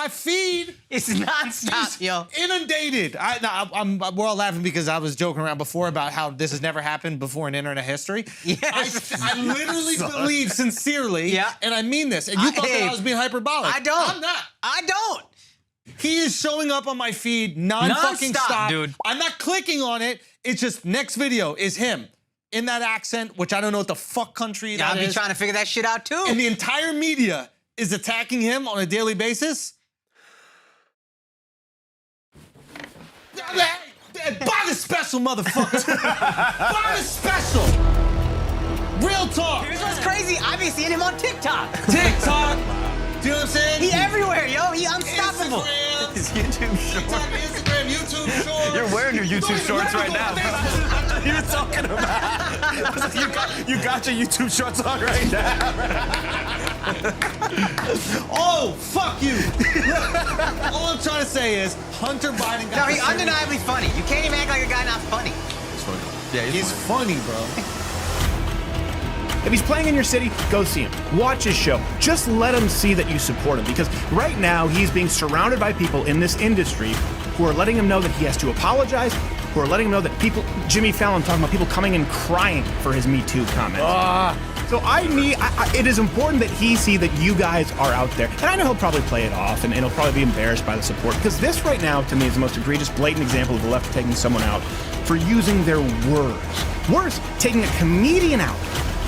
my feed. It's nonstop, yo. Inundated. We're all laughing because I was joking around before about how this has never happened before in internet history. Yes. I literally believe sincerely, and I mean this, and you thought that I was being hyperbolic. I don't. I'm not. I don't. He is showing up on my feed non-fucking-stop. Dude. I'm not clicking on it. It's just next video is him in that accent, which I don't know what the fuck country that is. I'll be trying to figure that shit out too. And the entire media is attacking him on a daily basis. Buy the special, motherfucker. Buy the special. Real talk. Here's what's crazy. I've been seeing him on TikTok. TikTok. Do you know what I'm saying? He everywhere, yo. He unstoppable. Instagram. His YouTube shorts. Instagram, YouTube shorts. You're wearing your YouTube shorts right now. You were talking about. You got your YouTube shorts on right now. Oh, fuck you. All I'm trying to say is Hunter Biden got No, he's undeniably funny. You can't even act like a guy not funny. He's funny. Yeah, he's funny, bro. If he's playing in your city, go see him. Watch his show. Just let him see that you support him, because right now he's being surrounded by people in this industry who are letting him know that he has to apologize, who are letting him know that people, Jimmy Fallon talking about people coming and crying for his Me Too comment. So it is important that he see that you guys are out there. And I know he'll probably play it off and he'll probably be embarrassed by the support, because this right now to me is the most egregious, blatant example of the left taking someone out for using their words. Worse, taking a comedian out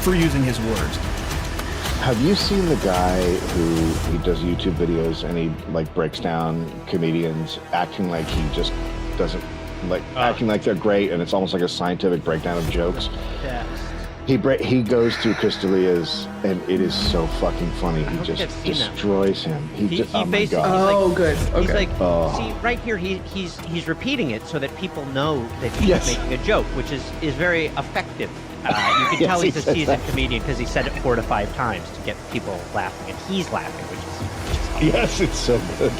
for using his words. Have you seen the guy who does YouTube videos and he like breaks down comedians acting like he just doesn't acting like they're great, and it's almost like a scientific breakdown of jokes? Yeah. He goes through Chris D'Elia's, and it is so fucking funny. He just destroys him. He oh my basically, God. good. Okay. He's like, see, right here, he's repeating it so that people know that he's making a joke, which is very effective. You can tell he's a seasoned comedian because he said it 4 to 5 times to get people laughing, and he's laughing, which is yes, it's so good.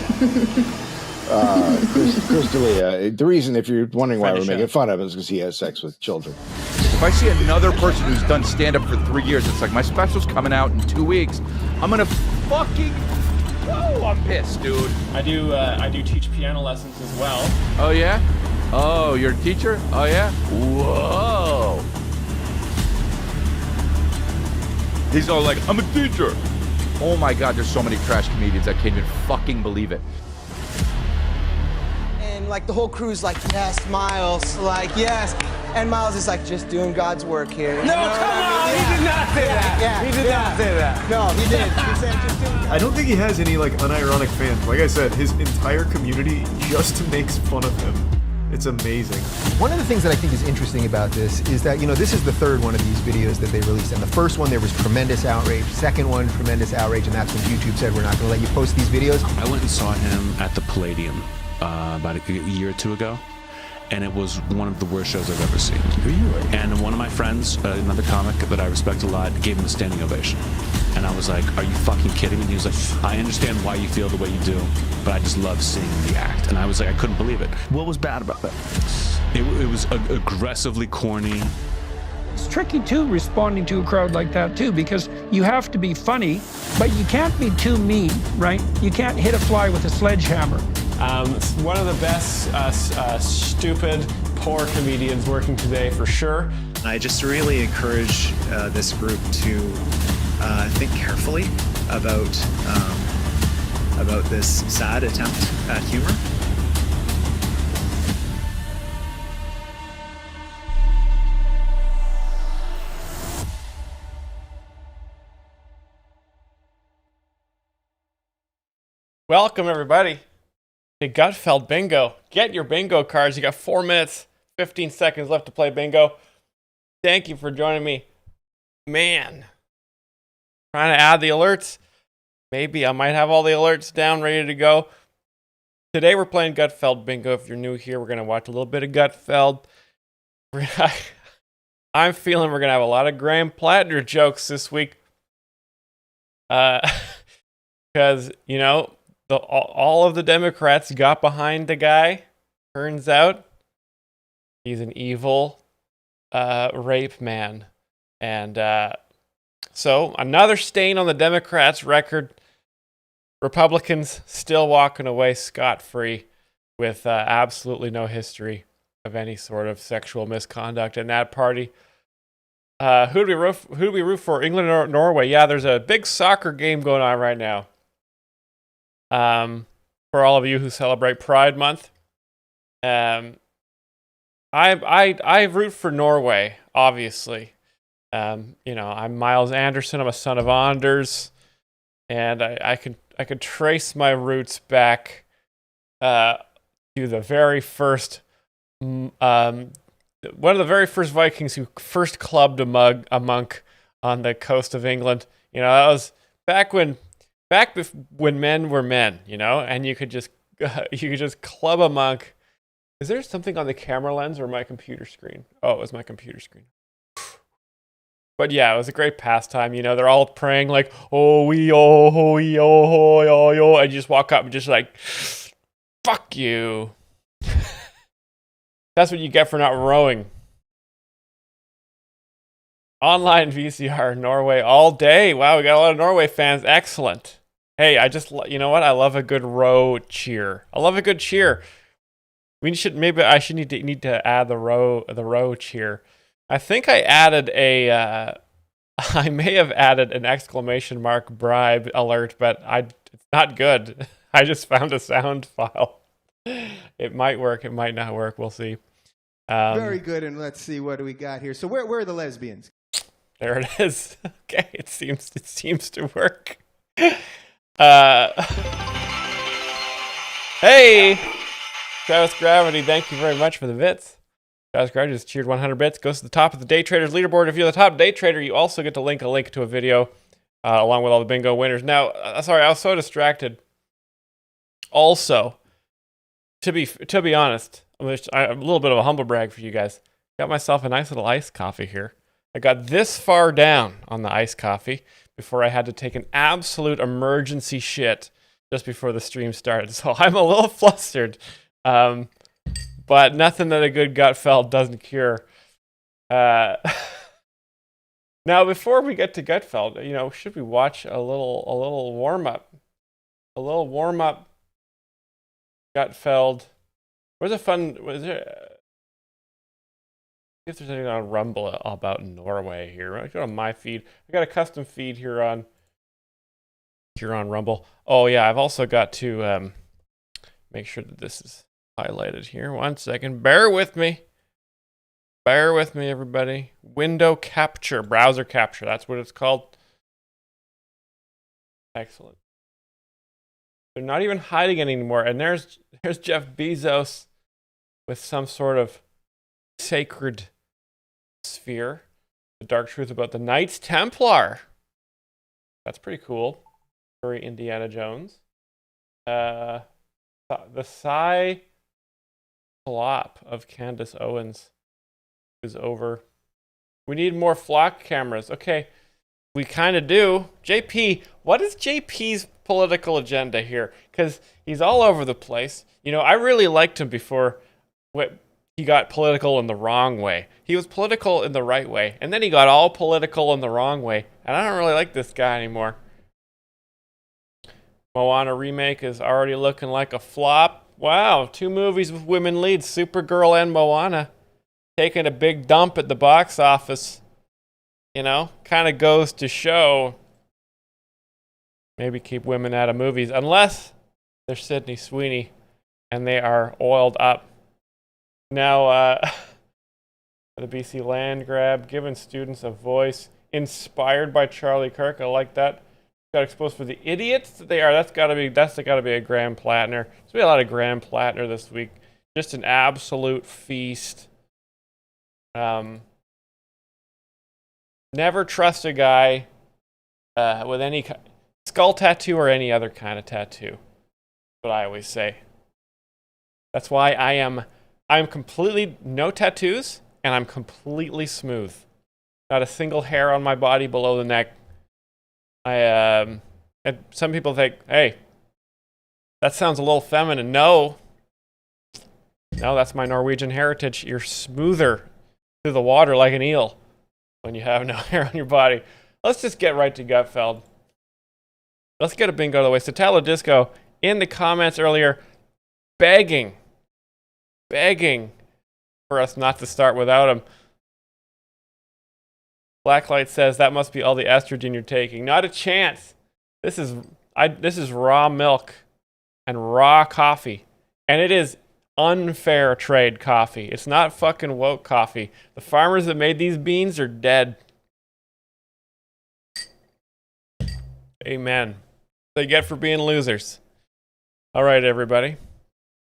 Chris D'Elia, the reason, if you're wondering why we're making fun of him, is because he has sex with children. If I see another person who's done stand-up for 3 years, it's like, my special's coming out in 2 weeks, I'm gonna fucking, I'm pissed, dude. I do teach piano lessons as well. Oh yeah? Oh, you're a teacher? Oh yeah? Whoa. He's all like, I'm a teacher. Oh my God, there's so many trash comedians, I can't even fucking believe it. And like the whole crew's like, yes, Myles, like, yes. And Myles is like, just doing God's work here. No, come on, he did not say that. He did not say that. No, he did. He said, just doing God's I don't think he has any like unironic fans. Like I said, his entire community just makes fun of him. It's amazing. One of the things that I think is interesting about this is that, this is the third one of these videos that they released. And the first one, there was tremendous outrage. Second one, tremendous outrage. And that's when YouTube said, we're not going to let you post these videos. I went and saw him at the Palladium about a year or two ago. And it was one of the worst shows I've ever seen. Really? And one of my friends, another comic that I respect a lot, gave him a standing ovation. And I was like, are you fucking kidding me? And he was like, I understand why you feel the way you do, but I just love seeing the act. And I was like, I couldn't believe it. What was bad about that? It was aggressively corny. It's tricky too, responding to a crowd like that too, because you have to be funny, but you can't be too mean, right? You can't hit a fly with a sledgehammer. One of the best stupid, poor comedians working today, for sure. I just really encourage this group to think carefully about this sad attempt at humor. Welcome, everybody, to Gutfeld Bingo. Get your bingo cards. You got 4 minutes, 15 seconds left to play bingo. Thank you for joining me. Man, trying to add the alerts. Maybe I might have all the alerts down, ready to go. Today we're playing Gutfeld Bingo. If you're new here, we're going to watch a little bit of Gutfeld. I'm feeling we're going to have a lot of Graham Plattner jokes this week. Because, all of the Democrats got behind the guy. Turns out he's an evil rape man. And so another stain on the Democrats' record. Republicans still walking away scot-free with absolutely no history of any sort of sexual misconduct in that party. Who do we root for? England or Norway? Yeah, there's a big soccer game going on right now. For all of you who celebrate Pride Month, I root for Norway, obviously. I'm Myles Anderson. I'm a son of Anders, and I could trace my roots back to the very first one of the very first Vikings who first clubbed a monk on the coast of England. That was back when men were men, and you could just club a monk. Is there something on the camera lens or my computer screen? Oh, it was my computer screen. But yeah, it was a great pastime. They're all praying like, oh, and you just walk up and just like, fuck you. That's what you get for not rowing. Online VCR, Norway all day. Wow, we got a lot of Norway fans. Excellent. Hey, you know what? I love a good row cheer. I love a good cheer. I need to add the row cheer. I think I added I may have added an exclamation mark bribe alert, but it's not good. I just found a sound file. It might work. It might not work. We'll see. Very good. And let's see, what do we got here? So where are the lesbians? There it is. Okay, it seems to work. Hey, Travis Gravity, thank you very much for the bits. Travis Gravity just cheered 100 bits. Goes to the top of the Day Traders leaderboard. If you're the top day trader, you also get to link a link to a video along with all the bingo winners. Now, sorry, I was so distracted. Also, to be honest, a little bit of a humble brag for you guys. Got myself a nice little iced coffee here. I got this far down on the iced coffee before I had to take an absolute emergency shit just before the stream started. So I'm a little flustered, but nothing that a good Gutfeld doesn't cure. Now, before we get to Gutfeld, should we watch a little warm up? A little warm up. Gutfeld. If there's anything on Rumble about Norway here. I go to my feed. I got a custom feed here on Rumble. Oh yeah, I've also got to make sure that this is highlighted here. 1 second. Bear with me, everybody. Window capture, browser capture. That's what it's called. Excellent. They're not even hiding it anymore. And there's Jeff Bezos with some sort of sacred sphere. The dark truth about the Knights Templar. That's pretty cool. Very Indiana Jones. The Psy Plop of Candace Owens is over. We need more flock cameras. Okay, we kind of do. JP, what is JP's political agenda here? Because he's all over the place. I really liked him before he got political in the wrong way. He was political in the right way, and then he got all political in the wrong way. And I don't really like this guy anymore. Moana remake is already looking like a flop. Wow, 2 movies with women leads, Supergirl and Moana, taking a big dump at the box office. Kind of goes to show maybe keep women out of movies, unless they're Sydney Sweeney and they are oiled up. Now, the BC land grab, giving students a voice, inspired by Charlie Kirk. I like that. Got exposed for the idiots that they are. That's gotta be a Graham Plattner. There's been a lot of Graham Plattner this week. Just an absolute feast. Never trust a guy with any skull tattoo or any other kind of tattoo. That's what I always say. That's why I'm completely no tattoos, and I'm completely smooth. Not a single hair on my body below the neck. And some people think, hey, that sounds a little feminine. No, that's my Norwegian heritage. You're smoother through the water like an eel when you have no hair on your body. Let's just get right to Gutfeld. let's get a bingo out of the way. So Talo Disco in the comments earlier, begging for us not to start without him. Blacklight says that must be all the estrogen you're taking. Not a chance. This is raw milk and raw coffee, and it is unfair trade coffee. It's not fucking woke coffee. The farmers that made these beans are dead. Amen. They get for being losers. All right, everybody.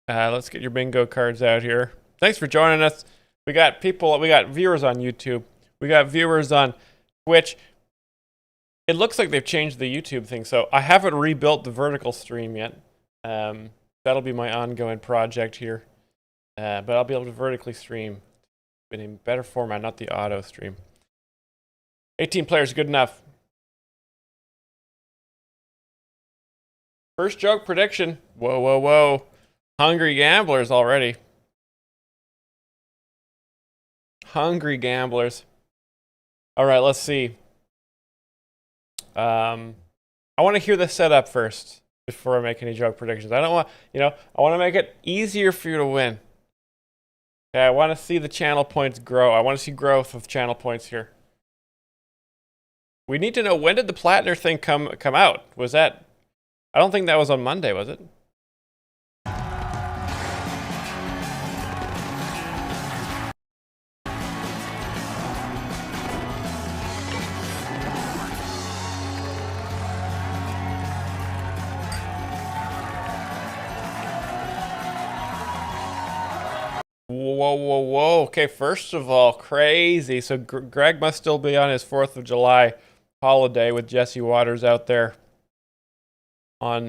Let's get your bingo cards out here. Thanks for joining us. We got viewers on YouTube. We got viewers on Twitch. It looks like they've changed the YouTube thing, so I haven't rebuilt the vertical stream yet. That'll be my ongoing project here. But I'll be able to vertically stream in a better format, not the auto stream. 18 players, good enough. First joke prediction. Whoa, whoa, whoa. Hungry gamblers already. Hungry gamblers. All right, let's see. I want to hear the setup first before I make any joke predictions. I don't want, I want to make it easier for you to win. Okay, I want to see the channel points grow. I want to see growth of channel points here. We need to know, when did the Plattner thing come out? Was that, I don't think that was on Monday, was it? Whoa, whoa, whoa. Okay, first of all, crazy. So Greg must still be on his 4th of July holiday with Jesse Waters out there on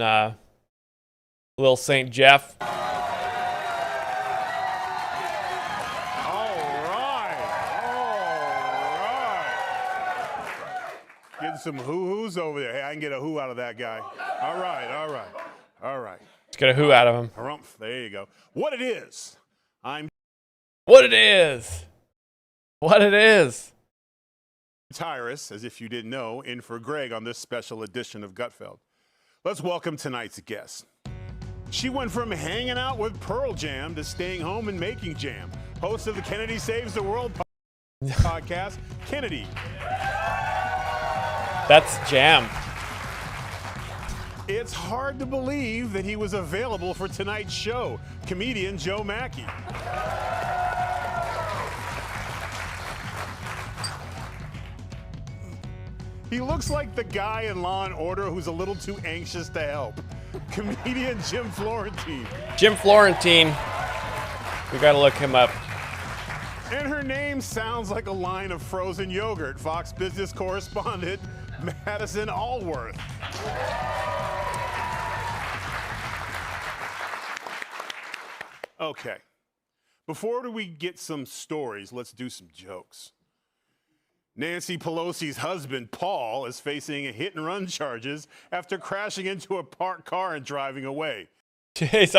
Little St. Jeff. All right. Getting some hoo-hoos over there. Hey, I can get a who out of that guy. All right. Let's get a who out of him. Harumph. There you go. What it is. What it is. Tyrus, as if you didn't know, in for Greg on this special edition of Gutfeld. Let's welcome tonight's guest. She went from hanging out with Pearl Jam to staying home and making jam. Host of the Kennedy Saves the World podcast, Kennedy. That's Jam. It's hard to believe that he was available for tonight's show. Comedian Joe Mackey. He looks like the guy in Law & Order who's a little too anxious to help. Comedian Jim Florentine. Jim Florentine. We gotta look him up. And her name sounds like a line of frozen yogurt. Fox Business correspondent Madison Allworth. Okay. Before we get some stories, let's do some jokes. Nancy Pelosi's husband, Paul, is facing hit-and-run charges after crashing into a parked car and driving away. Jeez,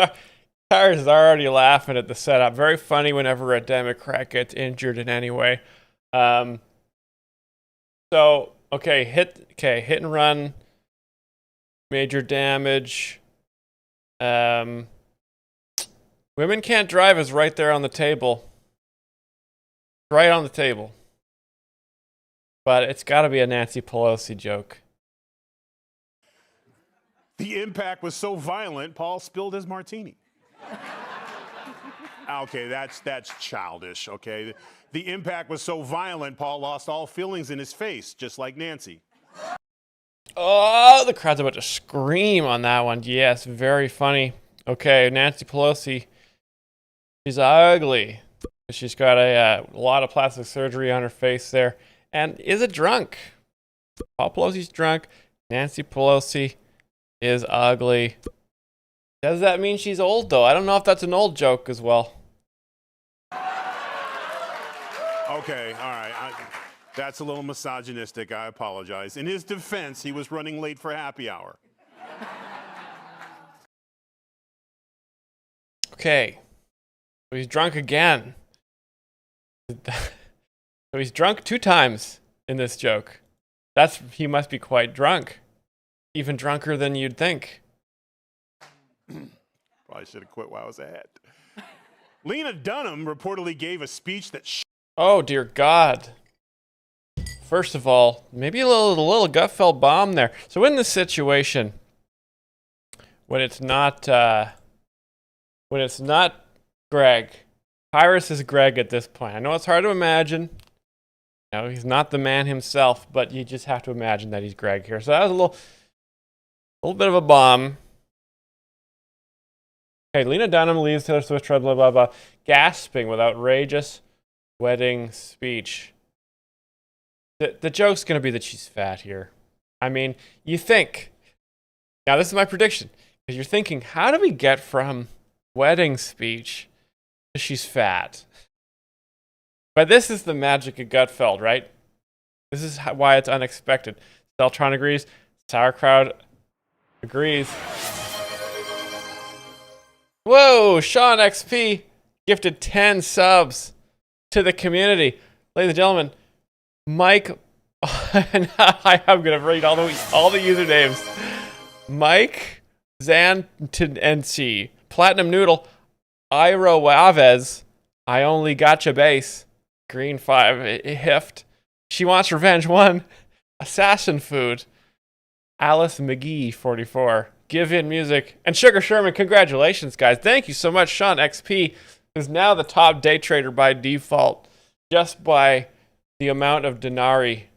Tyrus is already laughing at the setup. Very funny whenever a Democrat gets injured in any way. Hit and run, major damage. Women can't drive is right there on the table. Right on the table. But it's got to be a Nancy Pelosi joke. The impact was so violent, Paul spilled his martini. Okay, that's childish, okay? The impact was so violent, Paul lost all feelings in his face, just like Nancy. Oh, the crowd's about to scream on that one. Yes, very funny. Okay, Nancy Pelosi. She's ugly. She's got a lot of plastic surgery on her face there. And is a drunk. Paul Pelosi's drunk. Nancy Pelosi is ugly. Does that mean she's old, though? I don't know if that's an old joke as well. Okay, all right. That's a little misogynistic. I apologize. In his defense, he was running late for happy hour. Okay. So he's drunk again. So he's drunk 2 times in this joke. He must be quite drunk. even drunker than you'd think. Probably should have quit while I was ahead. Lena Dunham reportedly gave a speech that. Oh dear God. First of all, maybe a little Gutfeld bomb there. So in this situation, when it's not Greg, Tyrus is Greg at this point. I know it's hard to imagine. You know, he's not the man himself, but you just have to imagine that he's Greg here. So that was a little bit of a bomb. Okay, Lena Dunham leaves Taylor Swift, blah, blah, blah, gasping with outrageous wedding speech. The joke's going to be that she's fat here. I mean, you think. Now, this is my prediction. Because you're thinking, how do we get from wedding speech to she's fat? But this is the magic of Gutfeld, right? This is why it's unexpected. Celtron agrees. Sauerkraut agrees. Whoa, Sean XP gifted 10 subs to the community. Ladies and gentlemen, Mike, and I'm going to read all the usernames. Mike Zantenc, Platinum Noodle, Iro Waves, I Only Gotcha Base, Green 5, Hift, She Wants Revenge 1, Assassin Food, Alice McGee 44, Give In Music, and Sugar Sherman. Congratulations, guys. Thank you so much. Sean XP is now the top day trader by default, just by the amount of denarii.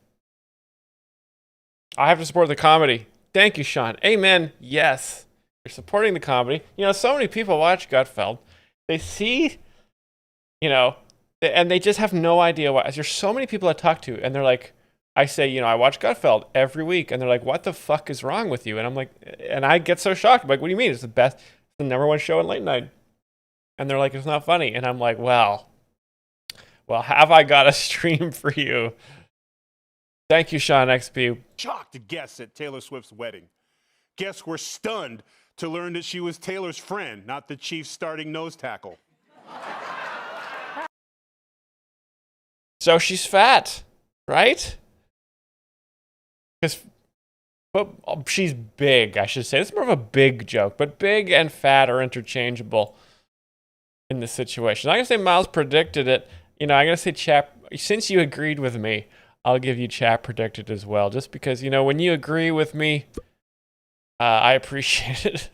I have to support the comedy. Thank you, Sean. Amen. Yes. You're supporting the comedy. You know, so many people watch Gutfeld. They see, you know, and they just have no idea why. There's so many people I talk to, and they're like, I say, you know, I watch Gutfeld every week, and they're like, what the fuck is wrong with you? And I'm like, and I get so shocked. I'm like, what do you mean? It's the best, the #1 show in late night. And they're like, it's not funny. And I'm like, well, have I got a stream for you? Thank you, Sean XP. Shocked guests at Taylor Swift's wedding. Guests were stunned to learn that she was Taylor's friend, not the Chiefs' starting nose tackle. So she's fat, right? But she's big, I should say. It's more of a big joke, but big and fat are interchangeable in this situation. I'm going to say Myles predicted it. You know, I'm going to say Chap, since you agreed with me, I'll give you Chap predicted as well, just because, you know, when you agree with me, I appreciate it.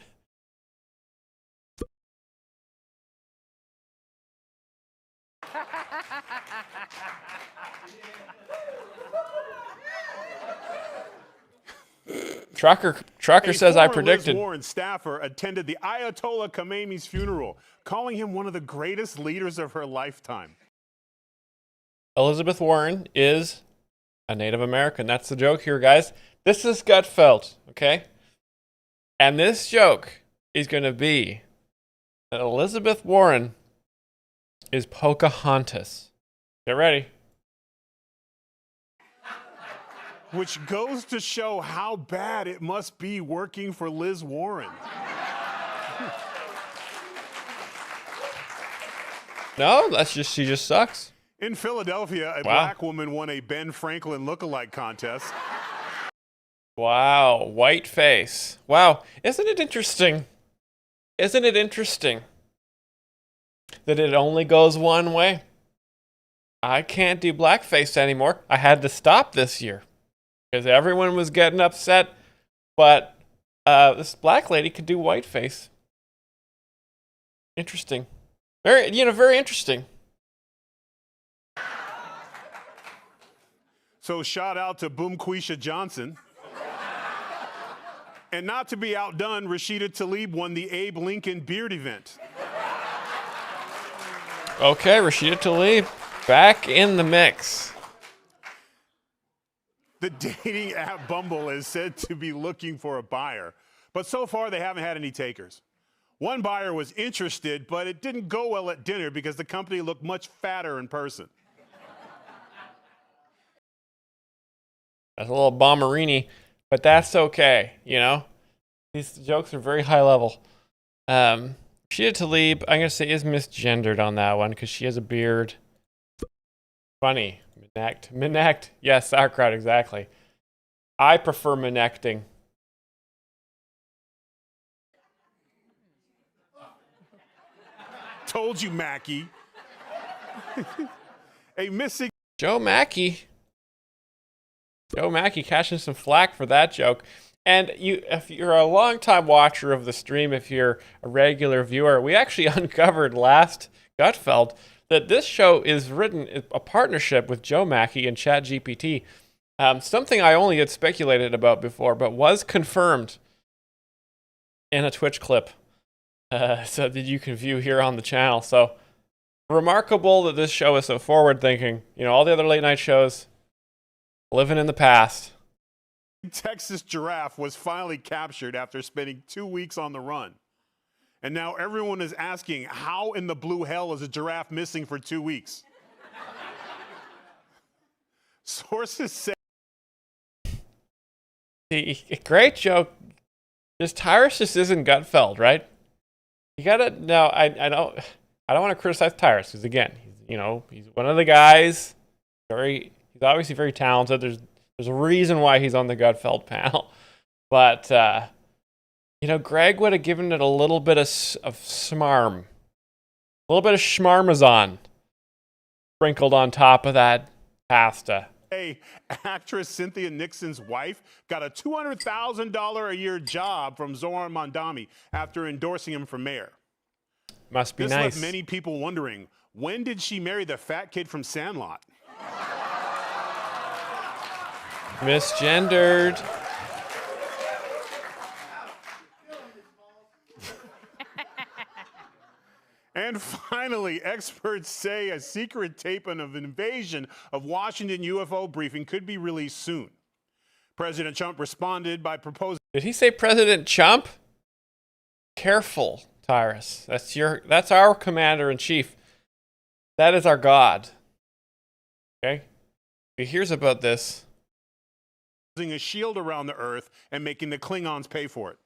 Trucker says I predicted. Liz Warren staffer attended the Ayatollah Khamenei's funeral, calling him one of the greatest leaders of her lifetime. Elizabeth Warren is a Native American. That's the joke here, guys. This is Gutfeld, okay? And this joke is going to be that Elizabeth Warren is Pocahontas. Get ready. Which goes to show how bad it must be working for Liz Warren. No, she just sucks. In Philadelphia, a black woman won a Ben Franklin lookalike contest. Wow, white face. Wow, isn't it interesting? Isn't it interesting that it only goes one way? I can't do blackface anymore. I had to stop this year because everyone was getting upset, but this black lady could do whiteface. Interesting. Very interesting. So shout out to Boomquisha Johnson. And not to be outdone, Rashida Tlaib won the Abe Lincoln Beard event. Okay, Rashida Tlaib back in the mix. The dating app Bumble is said to be looking for a buyer, but so far they haven't had any takers. One buyer was interested, but it didn't go well at dinner because the company looked much fatter in person. That's a little bomberini, but that's okay, you know? These jokes are very high level. Rashida Tlaib, I'm going to say, is misgendered on that one because she has a beard. Funny. Minect. Yes, sauerkraut, exactly. I prefer minecting. Told you, Mackie. A missing Joe Mackey. Joe Mackey catching some flack for that joke. And if you're a longtime watcher of the stream, if you're a regular viewer, we actually uncovered last Gutfeld that this show is written a partnership with Joe Mackey and ChatGPT. Something I only had speculated about before, but was confirmed in a Twitch clip so that you can view here on the channel. So remarkable that this show is so forward-thinking. You know, all the other late-night shows living in the past. Texas giraffe was finally captured after spending 2 weeks on the run. And now everyone is asking, how in the blue hell is a giraffe missing for 2 weeks? Sources say... A great joke. Tyrus just isn't Gutfeld, right? You gotta... No, I don't want to criticize Tyrus, because again, he's one of the guys. He's obviously very talented. There's a reason why he's on the Gutfeld panel. But, Greg would have given it a little bit of smarm. A little bit of schmarmazon sprinkled on top of that pasta. Hey, actress Cynthia Nixon's wife got a $200,000 a year job from Zoran Mondami after endorsing him for mayor. Must be this nice. Left many people wondering, when did she marry the fat kid from Sandlot? Misgendered. And finally, experts say a secret tape of an invasion of Washington UFO briefing could be released soon. President Trump responded by proposing... Did he say President Trump? Careful, Tyrus. That's our commander-in-chief. That is our God. Okay? If he hears about this... a shield around the Earth and making the Klingons pay for it.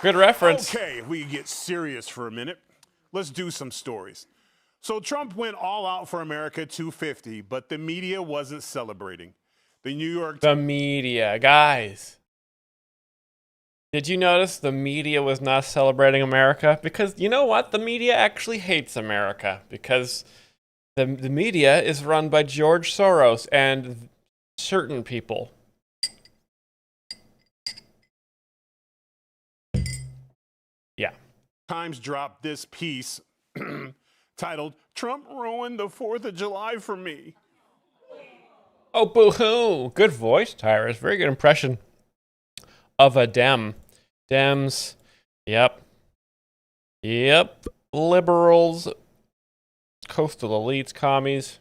Good reference. Okay, we get serious for a minute. Let's do some stories. So Trump went all out for America 250, but the media wasn't celebrating. The New York... The media, guys. Did you notice the media was not celebrating America? Because you know what? The media actually hates America because the media is run by George Soros and certain people. Yeah. Times dropped this piece titled, "Trump ruined the 4th of July for me." Oh, boo-hoo. Good voice, Tyrus. Very good impression of a Dem. Dems. Yep. Liberals. Coastal elites, commies.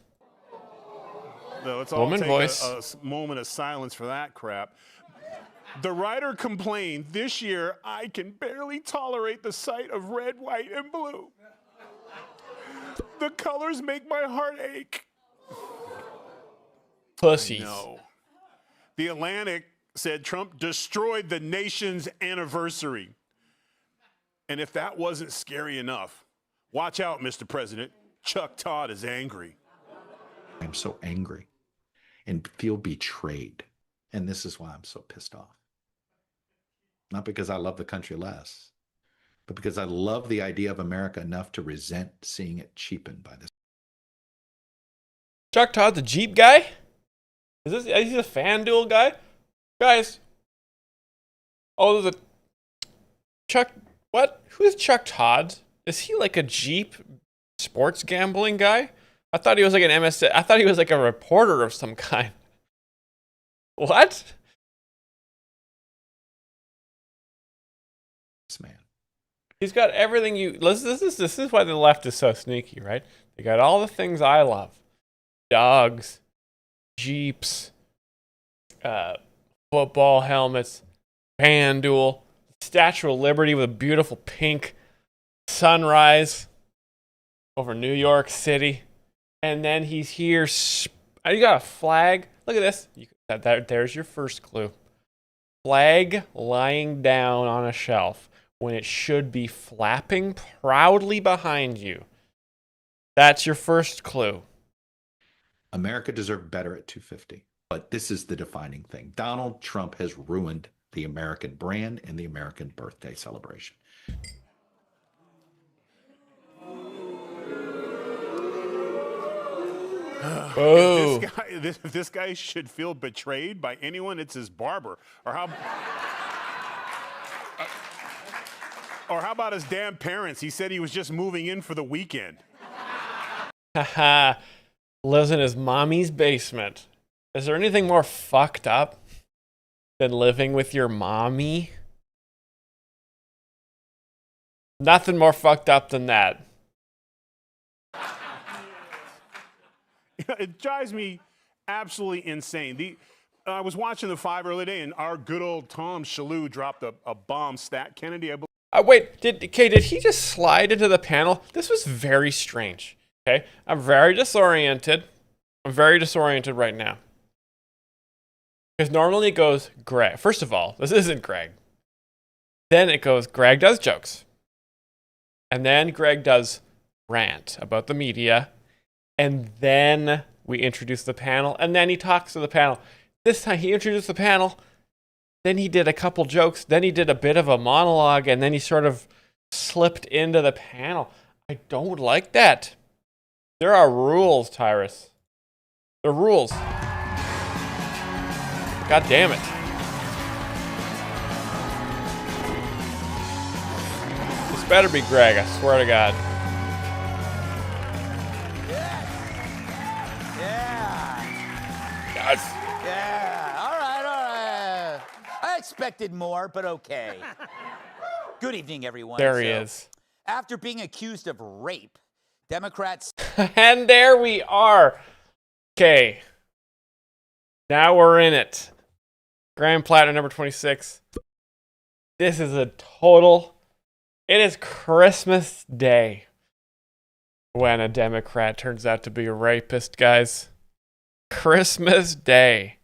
No, let's all Woman take voice. a moment of silence for that crap. The writer complained, "This year, I can barely tolerate the sight of red, white, and blue. The colors make my heart ache." Pussies. No. The Atlantic said Trump destroyed the nation's anniversary. And if that wasn't scary enough, watch out, Mr. President. Chuck Todd is angry. I'm so angry and feel betrayed. And this is why I'm so pissed off. Not because I love the country less, but because I love the idea of America enough to resent seeing it cheapened by this. Chuck Todd's a Jeep guy? Is he a FanDuel guy? Guys. Oh, the Chuck, what? Who is Chuck Todd? Is he like a Jeep sports gambling guy? I thought he was like an I thought he was like a reporter of some kind. What? This man. He's got everything you... This is why the left is so sneaky, right? They got all the things I love. Dogs. Jeeps. Football helmets. FanDuel. Statue of Liberty with a beautiful pink sunrise over New York City. And then he's here. You got a flag. Look at this. There's your first clue. Flag lying down on a shelf when it should be flapping proudly behind you. That's your first clue. America deserved better at 250. But this is the defining thing. Donald Trump has ruined the American brand and the American birthday celebration. Oh. If this guy should feel betrayed by anyone, it's his barber. Or how about his damn parents? He said he was just moving in for the weekend. Haha. Lives in his mommy's basement. Is there anything more fucked up than living with your mommy? Nothing more fucked up than that. It drives me absolutely insane. I was watching the 5 early day, and our good old Tom Shalhoub dropped a bomb stat. Kennedy, I believe. Wait, did he just slide into the panel? This was very strange. Okay, I'm very disoriented. I'm very disoriented right now. Because normally it goes Greg. First of all, this isn't Greg. Then it goes Greg does jokes. And then Greg does rant about the media. And then we introduce the panel. And then he talks to the panel. This time he introduced the panel. Then he did a couple jokes. Then he did a bit of a monologue. And then he sort of slipped into the panel. I don't like that. There are rules, Tyrus. There are rules. God damn it. This better be Greg, I swear to God. Yes. Yeah. All right. I expected more, but okay. Good evening, everyone. There he is. After being accused of rape, Democrats... And there we are. Okay. Now we're in it. Grand Platinum number 26. This is a total... It is Christmas Day when a Democrat turns out to be a rapist, guys. Christmas Day.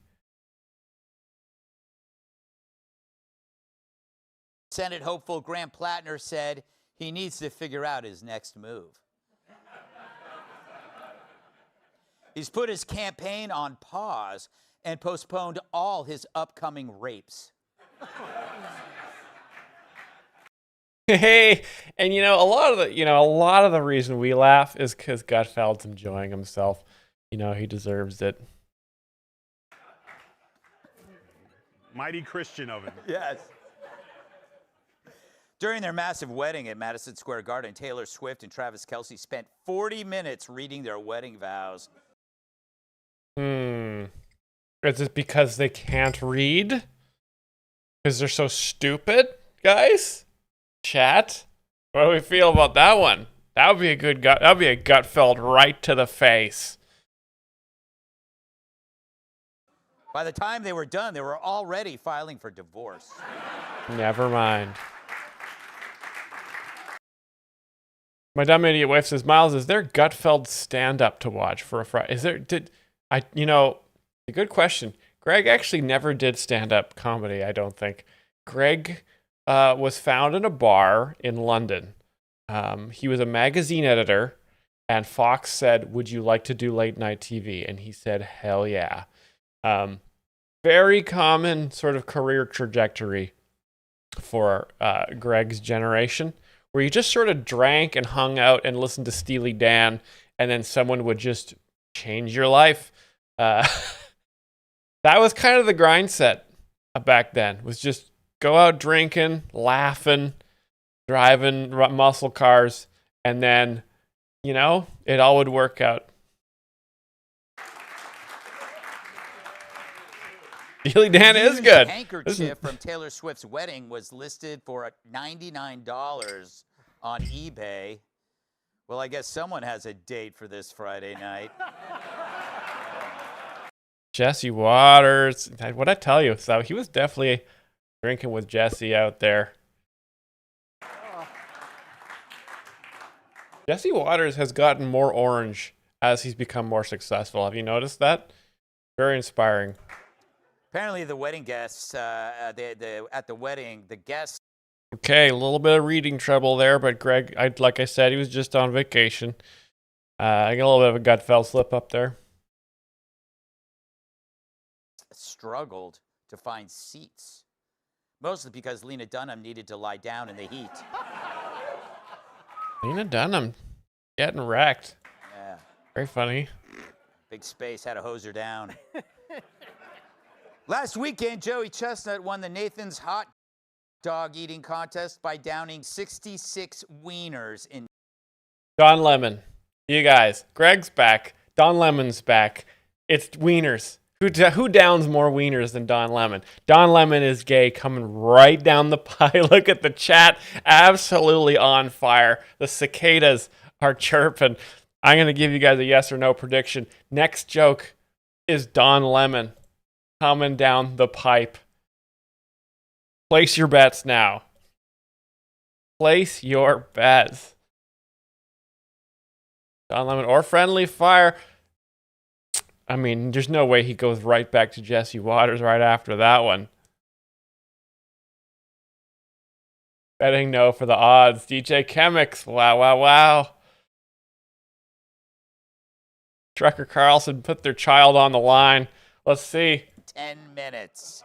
Senate hopeful Graham Plattner said he needs to figure out his next move. He's put his campaign on pause and postponed all his upcoming rapes. Hey, and a lot of the reason we laugh is because Gutfeld's enjoying himself. He deserves it. Mighty Christian of him. Yes. During their massive wedding at Madison Square Garden, Taylor Swift and Travis Kelce spent 40 minutes reading their wedding vows. Is it because they can't read? Because they're so stupid, guys? Chat? What do we feel about that one? That would be a good gut. That would be a Gutfeld right to the face. By the time they were done, they were already filing for divorce. Never mind. My dumb idiot wife says, Myles, is there Gutfeld stand-up to watch for a Friday? Is there, a good question. Greg actually never did stand-up comedy, I don't think. Greg was found in a bar in London. He was a magazine editor, and Fox said, would you like to do late-night TV? And he said, hell yeah. Very common sort of career trajectory for Greg's generation, where you just sort of drank and hung out and listened to Steely Dan, and then someone would just change your life. That was kind of the grind set back then, was just go out drinking, laughing, driving muscle cars, and then, it all would work out. Steely Dan is good. The handkerchief from Taylor Swift's wedding was listed for $99 on eBay. Well, I guess someone has a date for this Friday night. Jesse Waters. What'd I tell you? So he was definitely drinking with Jesse out there. Jesse Waters has gotten more orange as he's become more successful. Have you noticed that? Very inspiring. Apparently, the wedding guests, at the wedding, the guests. Okay, a little bit of reading trouble there, but Greg, like I said, he was just on vacation. I got a little bit of a Gutfeld slip up there. Struggled to find seats. Mostly because Lena Dunham needed to lie down in the heat. Lena Dunham getting wrecked. Yeah. Very funny. Big Space had to hose her down. Last weekend, Joey Chestnut won the Nathan's Hot Dog Eating Contest by downing 66 wieners in. Don Lemon. You guys. Greg's back. Don Lemon's back. It's wieners. Who downs more wieners than Don Lemon? Don Lemon is gay, coming right down the pie. Look at the chat. Absolutely on fire. The cicadas are chirping. I'm going to give you guys a yes or no prediction. Next joke is Don Lemon coming down the pipe. Place your bets now. Place your bets. Don Lemon or Friendly Fire. I mean, there's no way he goes right back to Jesse Waters right after that one. Betting no for the odds. DJ Chemics. Wow, wow, wow. Trucker Carlson put their child on the line. Let's see. 10 minutes.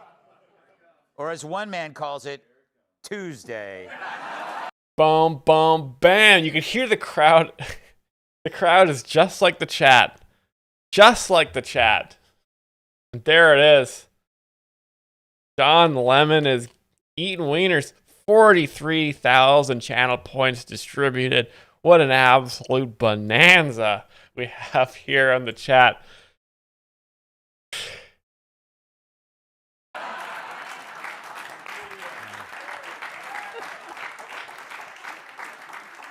Or as one man calls it, Tuesday. Boom, boom, bam. You can hear the crowd. The crowd is just like the chat. Just like the chat. And there it is. Don Lemon is eating wieners. 43,000 channel points distributed. What an absolute bonanza we have here on the chat.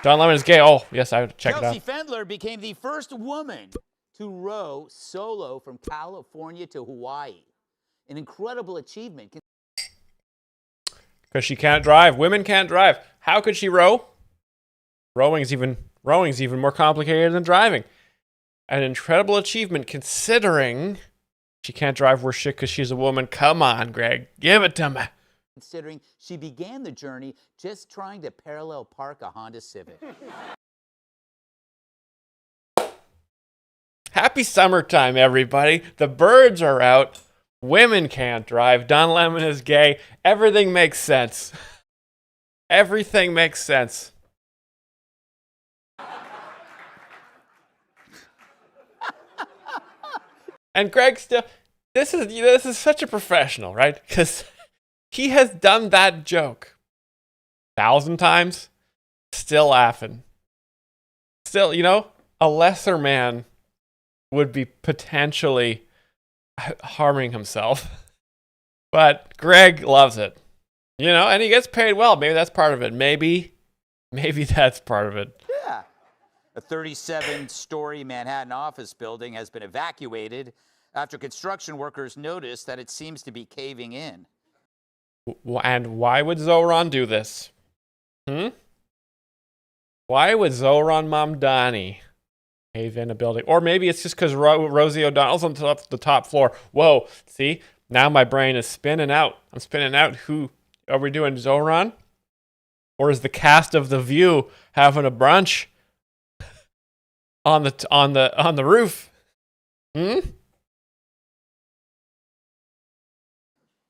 Don Lemon is gay. Oh, yes, I would check it out. Kelsey Fendler became the first woman to row solo from California to Hawaii. An incredible achievement. Because she can't drive. Women can't drive. How could she row? Rowing's even more complicated than driving. An incredible achievement considering she can't drive worth shit because she's a woman. Come on, Greg. Give it to me. Considering she began the journey just trying to parallel park a Honda Civic. Happy summertime, everybody. The birds are out. Women can't drive. Don Lemon is gay. Everything makes sense. Everything makes sense. And Greg still, this is such a professional, right? Because he has done that joke 1,000 times, still laughing. Still, a lesser man would be potentially harming himself. But Greg loves it. And he gets paid well. Maybe that's part of it. Maybe that's part of it. Yeah. A 37-story Manhattan office building has been evacuated after construction workers noticed that it seems to be caving in. And why would Zoran do this? Why would Zoran Mamdani cave in a building? Or maybe it's just because Rosie O'Donnell's on the top floor. Whoa, see? Now my brain is spinning out. I'm spinning out. Who are we doing, Zoran? Or is the cast of The View having a brunch on the roof?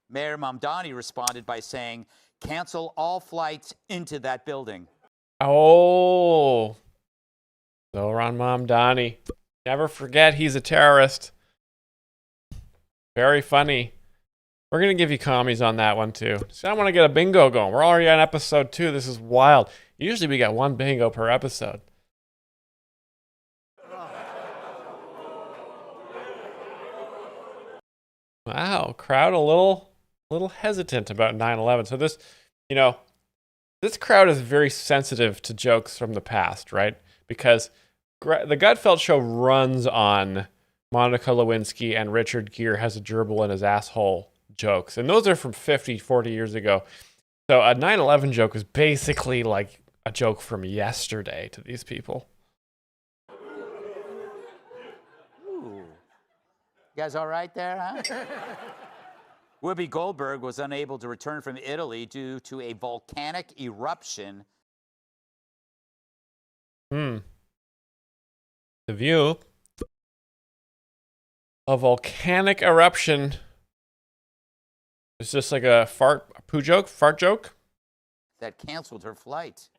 Mayor Mamdani responded by saying, "Cancel all flights into that building." Oh, Zoran Mamdani. Never forget he's a terrorist. Very funny. We're going to give you commies on that one, too. So I want to get a bingo going. We're already on episode 2. This is wild. Usually we get 1 bingo per episode. Wow, crowd a little hesitant about 9/11. So this, this crowd is very sensitive to jokes from the past, right? Because the Gutfeld show runs on Monica Lewinsky and Richard Gere has a gerbil in his asshole jokes. And those are from 50, 40 years ago. So a 9/11 joke is basically like a joke from yesterday to these people. Ooh. You guys all right there, huh? Whoopi Goldberg was unable to return from Italy due to a volcanic eruption. The View. A volcanic eruption It's just like a poo joke, fart joke. That canceled her flight.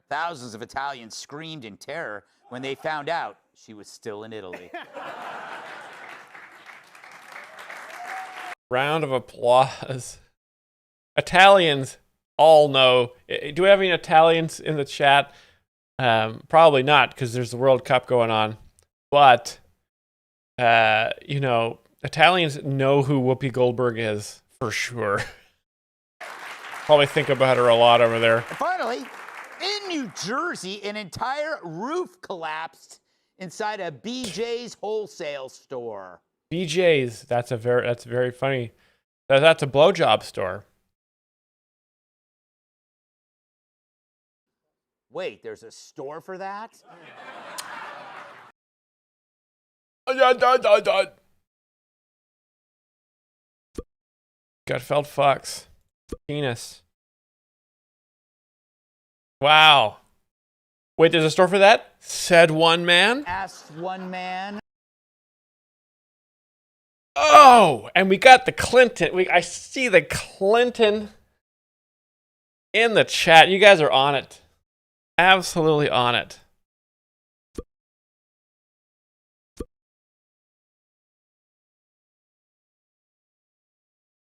Thousands of Italians screamed in terror when they found out she was still in Italy. Round of applause. Italians all know. Do we have any Italians in the chat? Probably not, because there's the World Cup going on. But, you know, Italians know who Whoopi Goldberg is, for sure. Probably think about her a lot over there. And finally, in New Jersey, an entire roof collapsed inside a BJ's wholesale store. BJ's, that's very funny. That's a blowjob store. Wait, there's a store for that? Gutfeld Fox. Penis. Wow. Wait, there's a store for that? Said one man? Asked one man. Oh, and we got the Clinton. I see the Clinton in the chat. You guys are on it. Absolutely on it.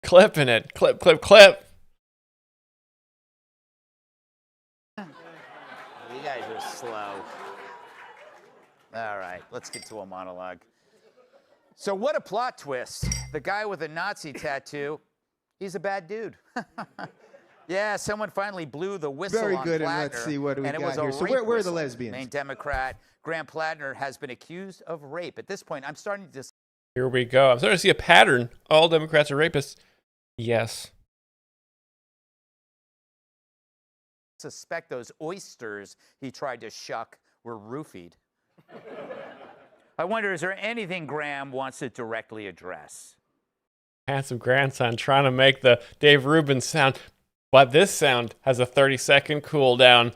Clipping it. Clip, clip, clip. You guys are slow. All right, let's get to a monologue. So what a plot twist. The guy with a Nazi tattoo, he's a bad dude. Yeah, someone finally blew the whistle Very on good, Plattner, and let's see what we and it got was a here. So rape where are the whistle. lesbians? Main Democrat Graham Plattner has been accused of rape. At this point, I'm starting to Here we go. I'm starting to see a pattern. All Democrats are rapists. Yes. suspect those oysters he tried to shuck were roofied. I wonder, is there anything Graham wants to directly address? Handsome grandson trying to make the Dave Rubin sound, but this sound has a 30-second cooldown.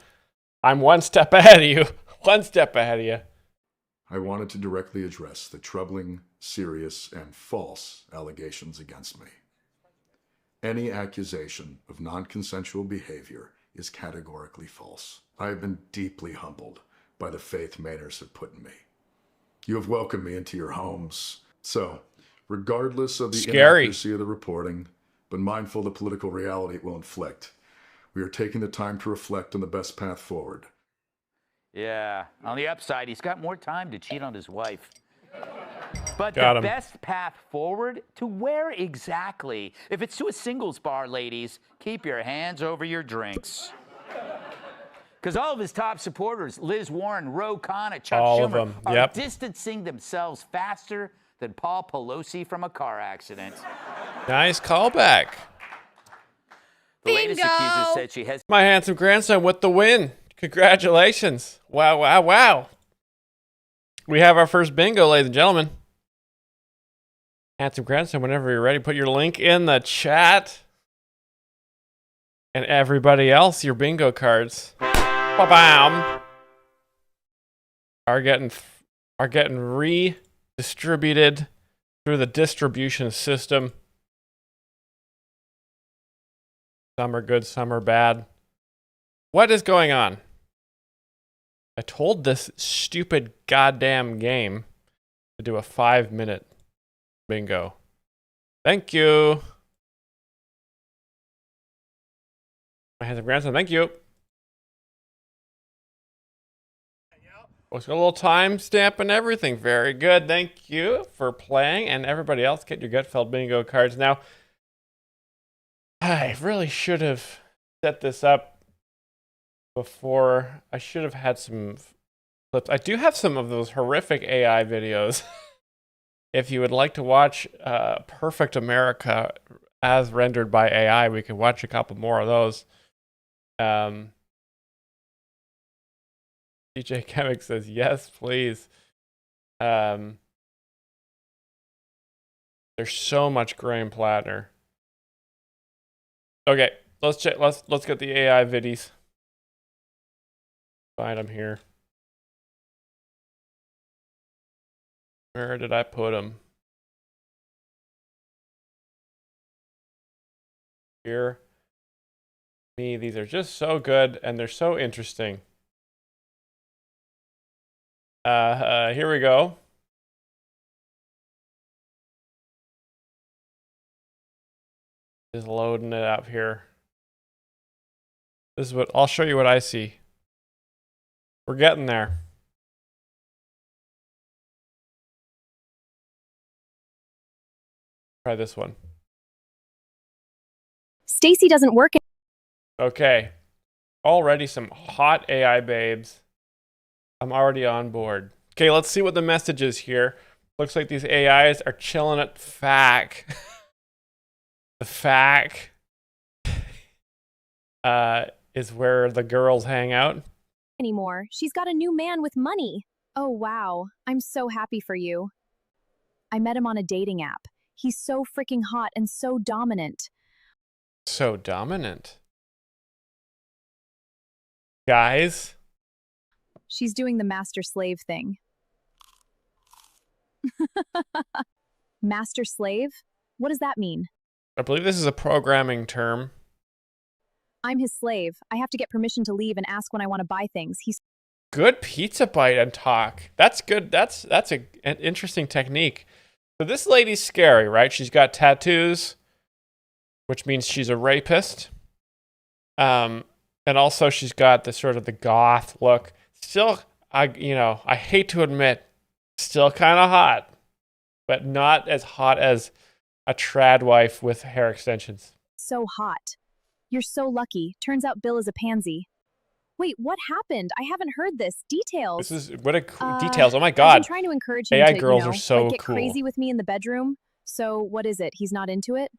I'm one step ahead of you. One step ahead of you. I wanted to directly address the troubling, serious, and false allegations against me. Any accusation of non-consensual behavior is categorically false. I have been deeply humbled by the faith Mainers have put in me. You have welcomed me into your homes. So, regardless of the inaccuracy of the reporting, but mindful of the political reality it will inflict, we are taking the time to reflect on the best path forward. Yeah, on the upside, he's got more time to cheat on his wife. But Got the him. best path forward to where exactly? If it's to a singles bar, ladies, keep your hands over your drinks. Because all of his top supporters, Liz Warren, Ro Khanna, Chuck All of Schumer, them, are yep. distancing themselves faster than Paul Pelosi from a car accident. Nice callback. The latest accuser said she has... My handsome grandson with the win. Congratulations. Wow, wow, wow. We have our first bingo, ladies and gentlemen. Handsome grandson, whenever you're ready, put your link in the chat. And everybody else, your bingo cards. Ba-bam. Are getting redistributed through the distribution system. Some are good, some are bad. What is going on? I told this stupid goddamn game to do a 5-minute bingo. Thank you. My handsome grandson, thank you. Let's got a little timestamp and everything. Very good. Thank you for playing. And everybody else, get your Gutfeld Bingo cards now. I really should have set this up before. I should have had some clips. I do have some of those horrific AI videos. If you would like to watch Perfect America as rendered by AI, we could watch a couple more of those. DJ Chemic says, yes, please. There's so much Graham Plattner. Okay, let's check. Let's get the AI viddies. Find them here. Where did I put them? Hear me. These are just so good and they're so interesting. Here we go. Just loading it up here. This is what I'll show you what I see. We're getting there. Try this one. Stacy doesn't work. Okay. Already some hot AI babes. I'm already on board. Okay, let's see what the message is here. Looks like these AIs are chilling at FAC. The FAC is where the girls hang out. Anymore. She's got a new man with money. Oh, wow. I'm so happy for you. I met him on a dating app. He's so freaking hot and so dominant. So dominant. Guys? She's doing the master-slave thing. Master-slave? What does that mean? I believe this is a programming term. I'm his slave. I have to get permission to leave and ask when I want to buy things. He's Good pizza bite and talk. That's good. That's an interesting technique. So this lady's scary, right? She's got tattoos, which means she's a rapist. And also she's got the sort of the goth look. Still, I hate to admit, still kind of hot, but not as hot as a trad wife with hair extensions. so hot. You're so lucky. Turns out Bill is a pansy. Wait, what happened? I haven't heard this. Details. This is what details. Oh my God. I've been trying to encourage him AI to, girls are so like, get cool. crazy with me in the bedroom. So what is it? He's not into it?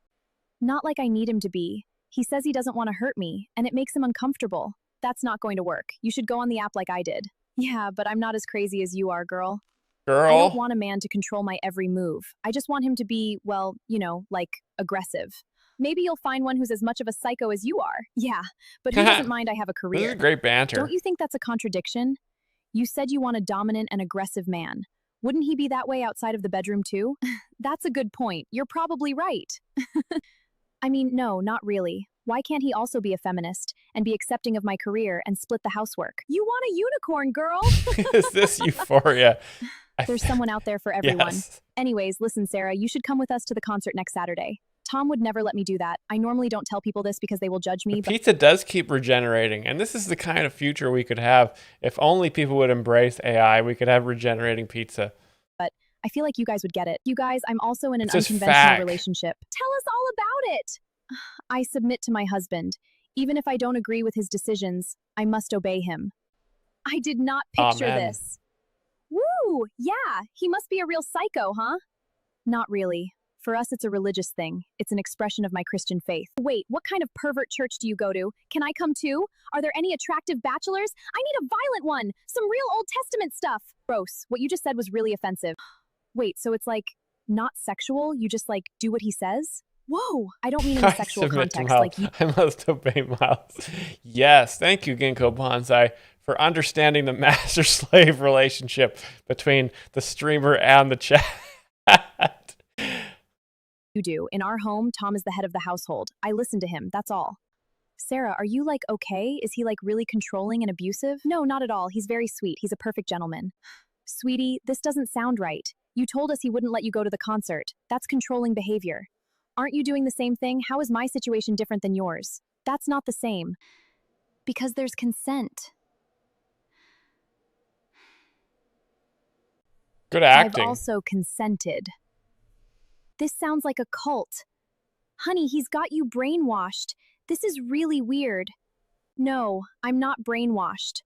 Not like I need him to be. He says he doesn't want to hurt me, and it makes him uncomfortable. That's not going to work. You should go on the app like I did. Yeah, but I'm not as crazy as you are, girl. I don't want a man to control my every move. I just want him to be, well, like, aggressive. Maybe you'll find one who's as much of a psycho as you are. Yeah, but who doesn't mind I have a career? This is great banter. Don't you think that's a contradiction? You said you want a dominant and aggressive man. Wouldn't he be that way outside of the bedroom too? That's a good point. You're probably right. I mean, no, not really. Why can't he also be a feminist and be accepting of my career and split the housework? You want a unicorn, girl? Is this Euphoria? There's someone out there for everyone. Yes. Anyways, listen, Sarah, you should come with us to the concert next Saturday. Tom would never let me do that. I normally don't tell people this because they will judge me. But Pizza does keep regenerating, and this is the kind of future we could have. If only people would embrace AI, we could have regenerating pizza. I feel like you guys would get it. You guys, I'm also in an It's just unconventional fact. relationship. Tell us all about it. I submit to my husband. Even if I don't agree with his decisions, I must obey him. I did not picture Amen. this. Woo! Yeah, he must be a real psycho, huh? Not really. For us, it's a religious thing. It's an expression of my Christian faith. Wait, what kind of pervert church do you go to? Can I come too? Are there any attractive bachelors? I need a violent one. Some real Old Testament stuff. Gross. What you just said was really offensive. Wait, so it's like not sexual? You just like do what he says? Whoa, I don't mean in a sexual submit to context. Myles. Like you. I must obey Myles. Yes, thank you, Ginkgo Bonsai, for understanding the master-slave relationship between the streamer and the chat. You do. In our home, Tom is the head of the household. I listen to him, that's all. Sarah, are you like okay? Is he like really controlling and abusive? No, not at all. He's very sweet. He's a perfect gentleman. Sweetie, this doesn't sound right. You told us he wouldn't let you go to the concert. That's controlling behavior. Aren't you doing the same thing? How is my situation different than yours? That's not the same. Because there's consent. Good acting. I've also consented. This sounds like a cult. Honey, he's got you brainwashed. This is really weird. No, I'm not brainwashed.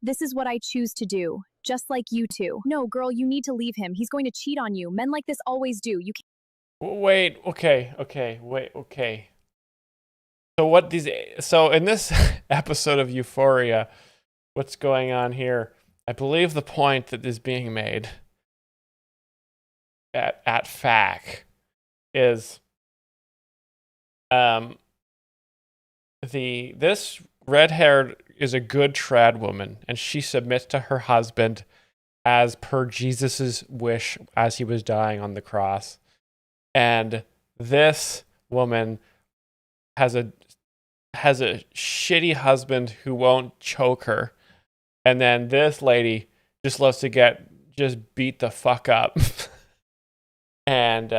This is what I choose to do, just like you two. No, girl, you need to leave him. He's going to cheat on you. Men like this always do. You can't. Wait, okay. So in this episode of Euphoria, what's going on here? I believe the point that is being made at FAC is this red-haired is a good trad woman, and she submits to her husband as per Jesus's wish as he was dying on the cross. And this woman has a shitty husband who won't choke her, and then this lady just loves to just beat the fuck up and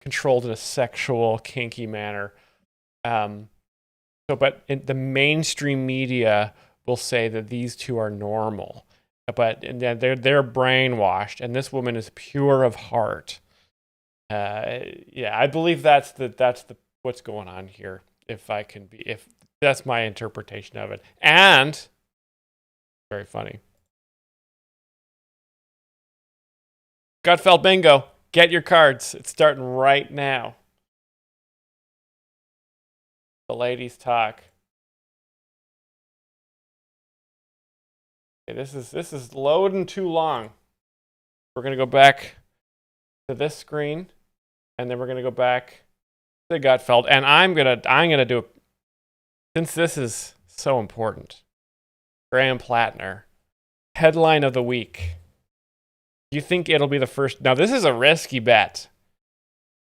controlled in a sexual, kinky manner. But in the mainstream media will say that these two are normal, but they're brainwashed, and this woman is pure of heart. I believe that's what's going on here. If that's my interpretation of it, and very funny. Gutfeld Bingo, get your cards. It's starting right now. The ladies talk. Okay, this is loading too long. We're gonna go back to this screen, and then we're gonna go back to Gutfeld, and I'm gonna do it since this is so important. Graham Plattner, headline of the week. Do you think it'll be the first? Now this is a risky bet.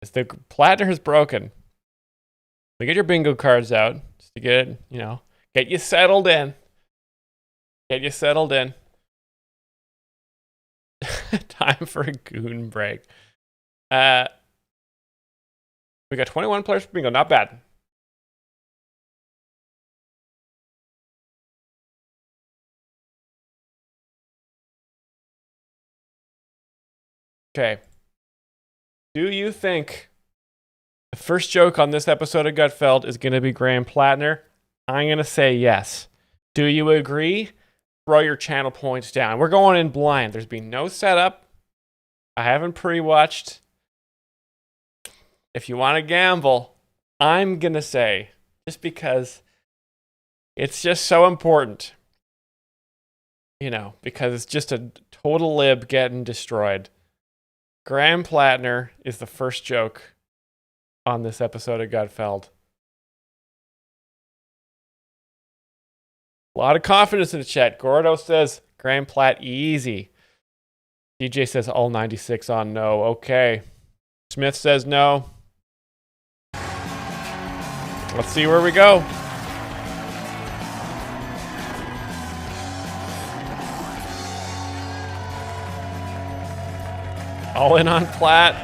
As the Plattner has broken. So get your bingo cards out just to get you settled in. Get you settled in. Time for a goon break. We got 21 players for bingo. Not bad. Okay. Do you think the first joke on this episode of Gutfeld is going to be Graham Plattner? I'm going to say yes. Do you agree? Throw your channel points down. We're going in blind. There's been no setup. I haven't pre-watched. If you want to gamble, I'm going to say, just because it's just so important, because it's just a total lib getting destroyed. Graham Plattner is the first joke on this episode of Gutfeld. A lot of confidence in the chat. Gordo says, Graham Platt, easy. DJ says, all 96 on no. Okay. Smith says no. Let's see where we go. All in on Platt.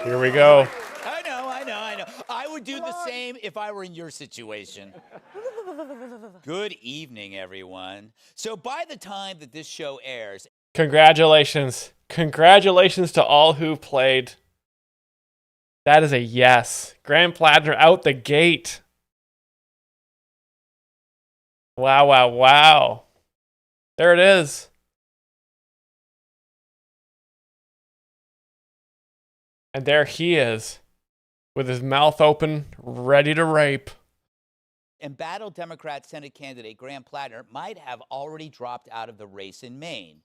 Here we go. I know. I would do the same if I were in your situation. Good evening, everyone. So by the time that this show airs... Congratulations. Congratulations to all who played. That is a yes. Graham Plattner out the gate. Wow. There it is. And there he is, with his mouth open, ready to rape. Embattled Democrat Senate candidate Graham Plattner might have already dropped out of the race in Maine.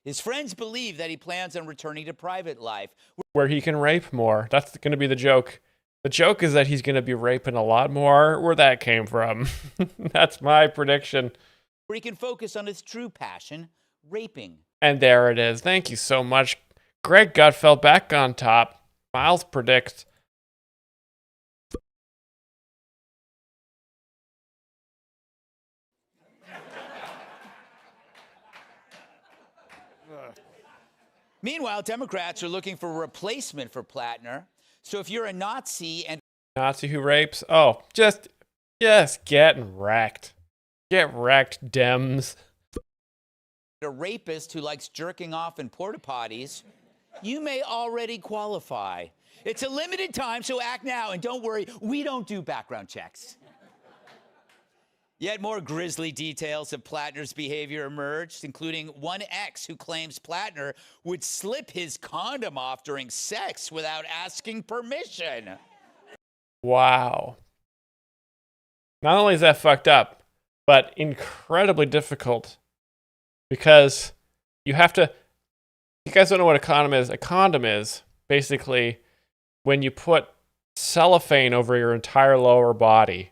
His friends believe that he plans on returning to private life, where he can rape more. That's going to be the joke. The joke is that he's going to be raping a lot more. Where that came from. That's my prediction. Where he can focus on his true passion, raping. And there it is. Thank you so much. Greg Gutfeld back on top. Myles predicts. Meanwhile, Democrats are looking for a replacement for Plattner. So if you're a Nazi and... Nazi who rapes? Oh, just getting wrecked. Get wrecked, Dems. A rapist who likes jerking off in porta potties, you may already qualify. It's a limited time, so act now. And don't worry, we don't do background checks. Yet more grisly details of Plattner's behavior emerged, including one ex who claims Plattner would slip his condom off during sex without asking permission. Wow. Not only is that fucked up, but incredibly difficult, because you have to... You guys don't know what a condom is. A condom is basically when you put cellophane over your entire lower body.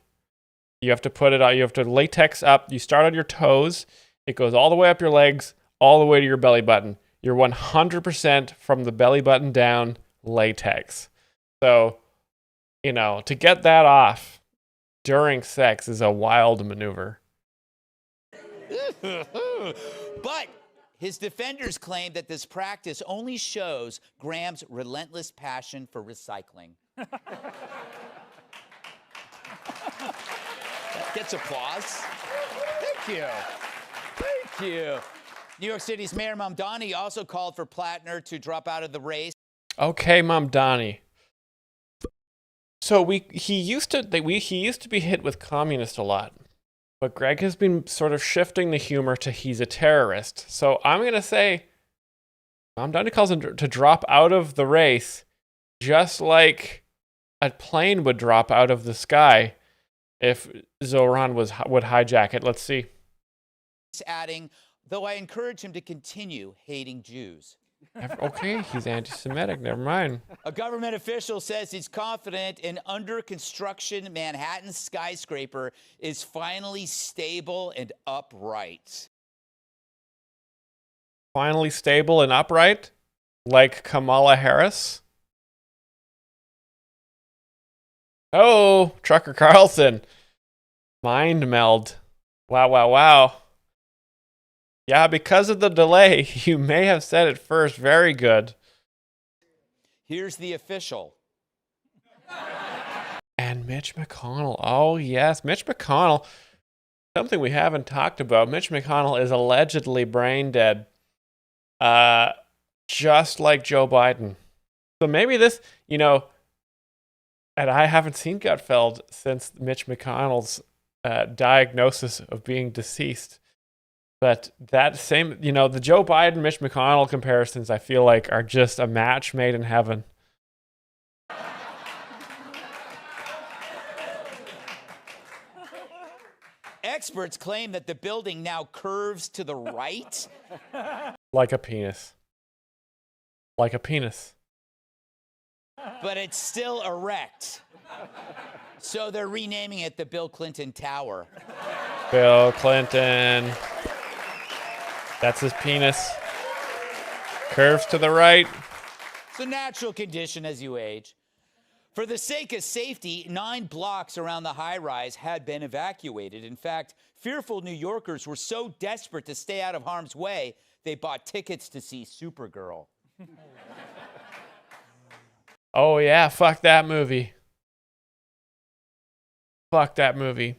You have to put it out. You have to latex up. You start on your toes. It goes all the way up your legs, all the way to your belly button. you're 100% from the belly button down latex. So, you know, to get that off during sex is a wild maneuver. But his defenders claim that this practice only shows Graham's relentless passion for recycling. That gets applause. Thank you. Thank you. New York City's Mayor Mamdani also called for Plattner to drop out of the race. Okay, Mamdani. So he used to be hit with communist a lot. But Greg has been sort of shifting the humor to he's a terrorist. So I'm going to say Mamdani calls him to drop out of the race just like a plane would drop out of the sky if Zoran would hijack it. Let's see. Adding, though I encourage him to continue hating Jews. Okay, he's anti-Semitic. Never mind. A government official says he's confident an under-construction Manhattan skyscraper is finally stable and upright. Finally stable and upright? Like Kamala Harris? Oh, Trucker Carlson. Mind meld. Wow, wow, wow. Yeah, because of the delay, you may have said it first. Very good. Here's the official. And Mitch McConnell. Oh, yes. Mitch McConnell. Something we haven't talked about. Mitch McConnell is allegedly brain dead. Just like Joe Biden. So maybe this, you know, and I haven't seen Gutfeld since Mitch McConnell's diagnosis of being deceased. But that same, you know, the Joe Biden, Mitch McConnell comparisons, I feel like are just a match made in heaven. Experts claim that the building now curves to the right. Like a penis. Like a penis. But it's still erect. So they're renaming it the Bill Clinton Tower. Bill Clinton. That's his penis. Curves to the right. It's a natural condition as you age. For the sake of safety, 9 blocks around the high-rise had been evacuated. In fact, fearful New Yorkers were so desperate to stay out of harm's way, they bought tickets to see Supergirl. Oh, yeah. Fuck that movie. Fuck that movie.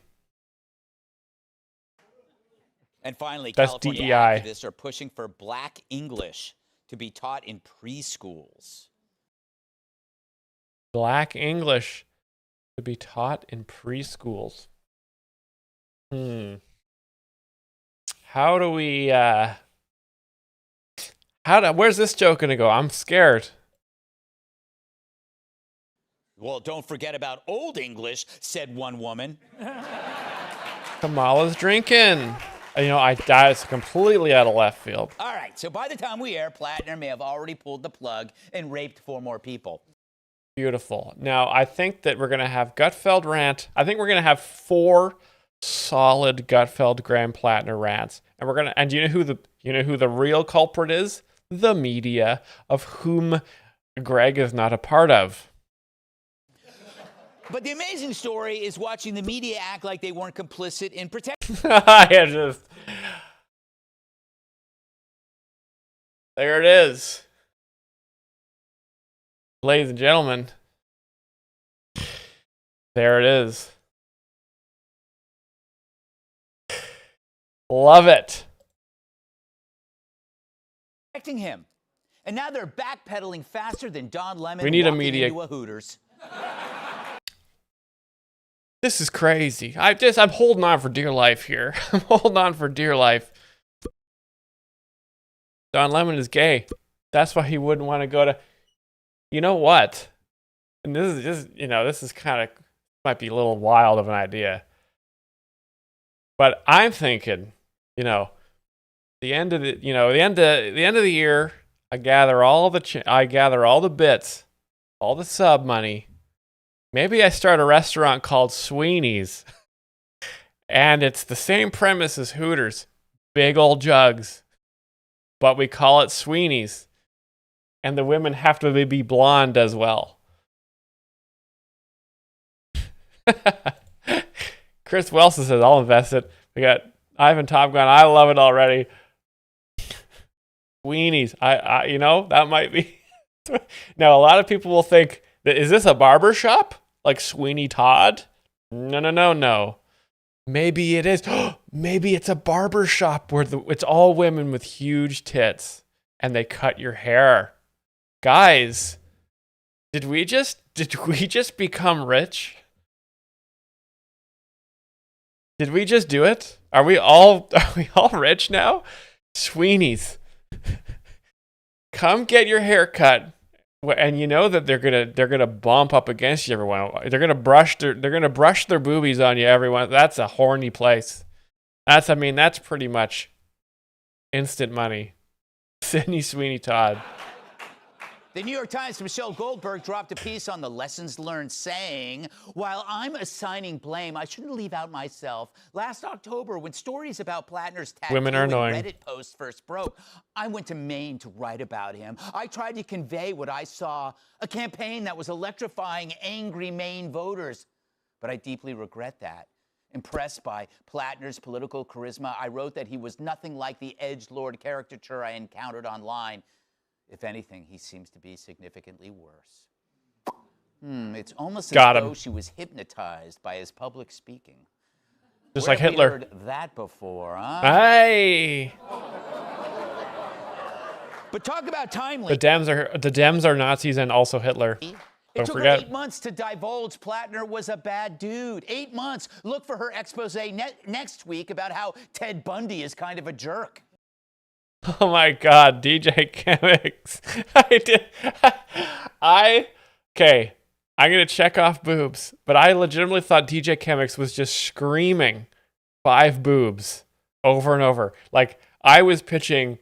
And finally, That's California DEI. activists are pushing for Black English to be taught in preschools. Black English to be taught in preschools. How do we, where's this joke gonna go? I'm scared. Well, don't forget about Old English, said one woman. Kamala's drinking. You know, that's completely out of left field. All right, so by the time we air, Plattner may have already pulled the plug and raped 4 more people. Beautiful. Now, I think that we're going to have Gutfeld rant. I think we're going to have 4 solid Gutfeld Graham Plattner rants. And we're going to, and you know who the real culprit is? The media, of whom Greg is not a part of. But the amazing story is watching the media act like they weren't complicit in protecting. There it is. Ladies and gentlemen, there it is. Love it. Protecting him. And now they're backpedaling faster than Don Lemon We need a walking media- into a Hooters. This is crazy. I'm holding on for dear life here. I'm holding on for dear life. Don Lemon is gay. That's why he wouldn't want to go to. You know what? And this is just, this is kind of, might be a little wild of an idea. But I'm thinking, the end of the year, I gather all the bits, all the sub money. Maybe I start a restaurant called Sweeney's, and it's the same premise as Hooters, big old jugs, but we call it Sweeney's. And the women have to be blonde as well. Chris Wilson says, I'll invest it. We got Ivan Top Gun. I love it already. Sweeney's. I you know, that might be. Now, a lot of people will think, that is this a barber shop? Like Sweeney Todd? No. Maybe it is. Maybe it's a barber shop where it's all women with huge tits and they cut your hair. Guys, did we just become rich? Did we just do it? Are we all rich now? Sweeney's. Come get your hair cut. And you know that they're gonna bump up against you everyone. They're gonna brush their boobies on you everyone. That's a horny place. That's pretty much instant money. Sydney Sweeney Todd. The New York Times' Michelle Goldberg dropped a piece on the lessons learned, saying, while I'm assigning blame, I shouldn't leave out myself. Last October, when stories about Plattner's tattoo Women are and annoying. Reddit posts first broke, I went to Maine to write about him. I tried to convey what I saw, a campaign that was electrifying angry Maine voters. But I deeply regret that. Impressed by Plattner's political charisma, I wrote that he was nothing like the edgelord caricature I encountered online. If anything, he seems to be significantly worse. It's almost as though she was hypnotized by his public speaking. Just Where like have we Hitler. heard that before, huh? Hey. But talk about timely. The Dems are Nazis and also Hitler. It Don't took forget. her 8 months to divulge Plattner was a bad dude. 8 months. Look for her expose next week about how Ted Bundy is kind of a jerk. Oh my God, DJ Chemix. Okay, I'm going to check off boobs, but I legitimately thought DJ Chemix was just screaming 5 boobs over and over. Like, I was pitching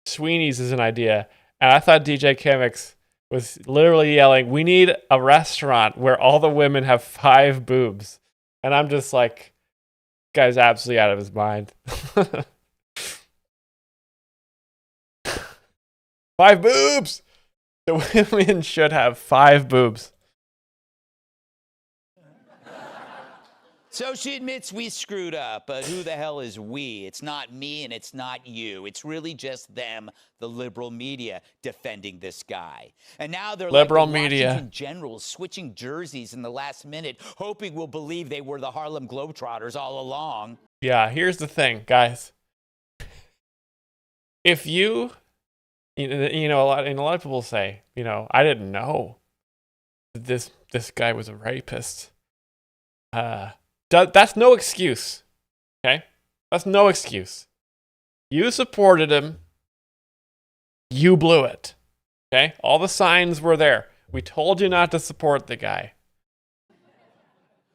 Sweeney's as an idea, and I thought DJ Chemix was literally yelling, we need a restaurant where all the women have 5 boobs. And I'm just like, guy's absolutely out of his mind. 5 boobs! The women should have 5 boobs. So she admits we screwed up, but who the hell is we? It's not me and it's not you. It's really just them, the liberal media, defending this guy. And now they're Liberal like the media. Washington Generals switching jerseys in the last minute, hoping we'll believe they were the Harlem Globetrotters all along. Yeah, here's the thing, guys. If you know, a lot of people say, I didn't know that this guy was a rapist. That's no excuse. Okay? That's no excuse. You supported him. You blew it. Okay? All the signs were there. We told you not to support the guy.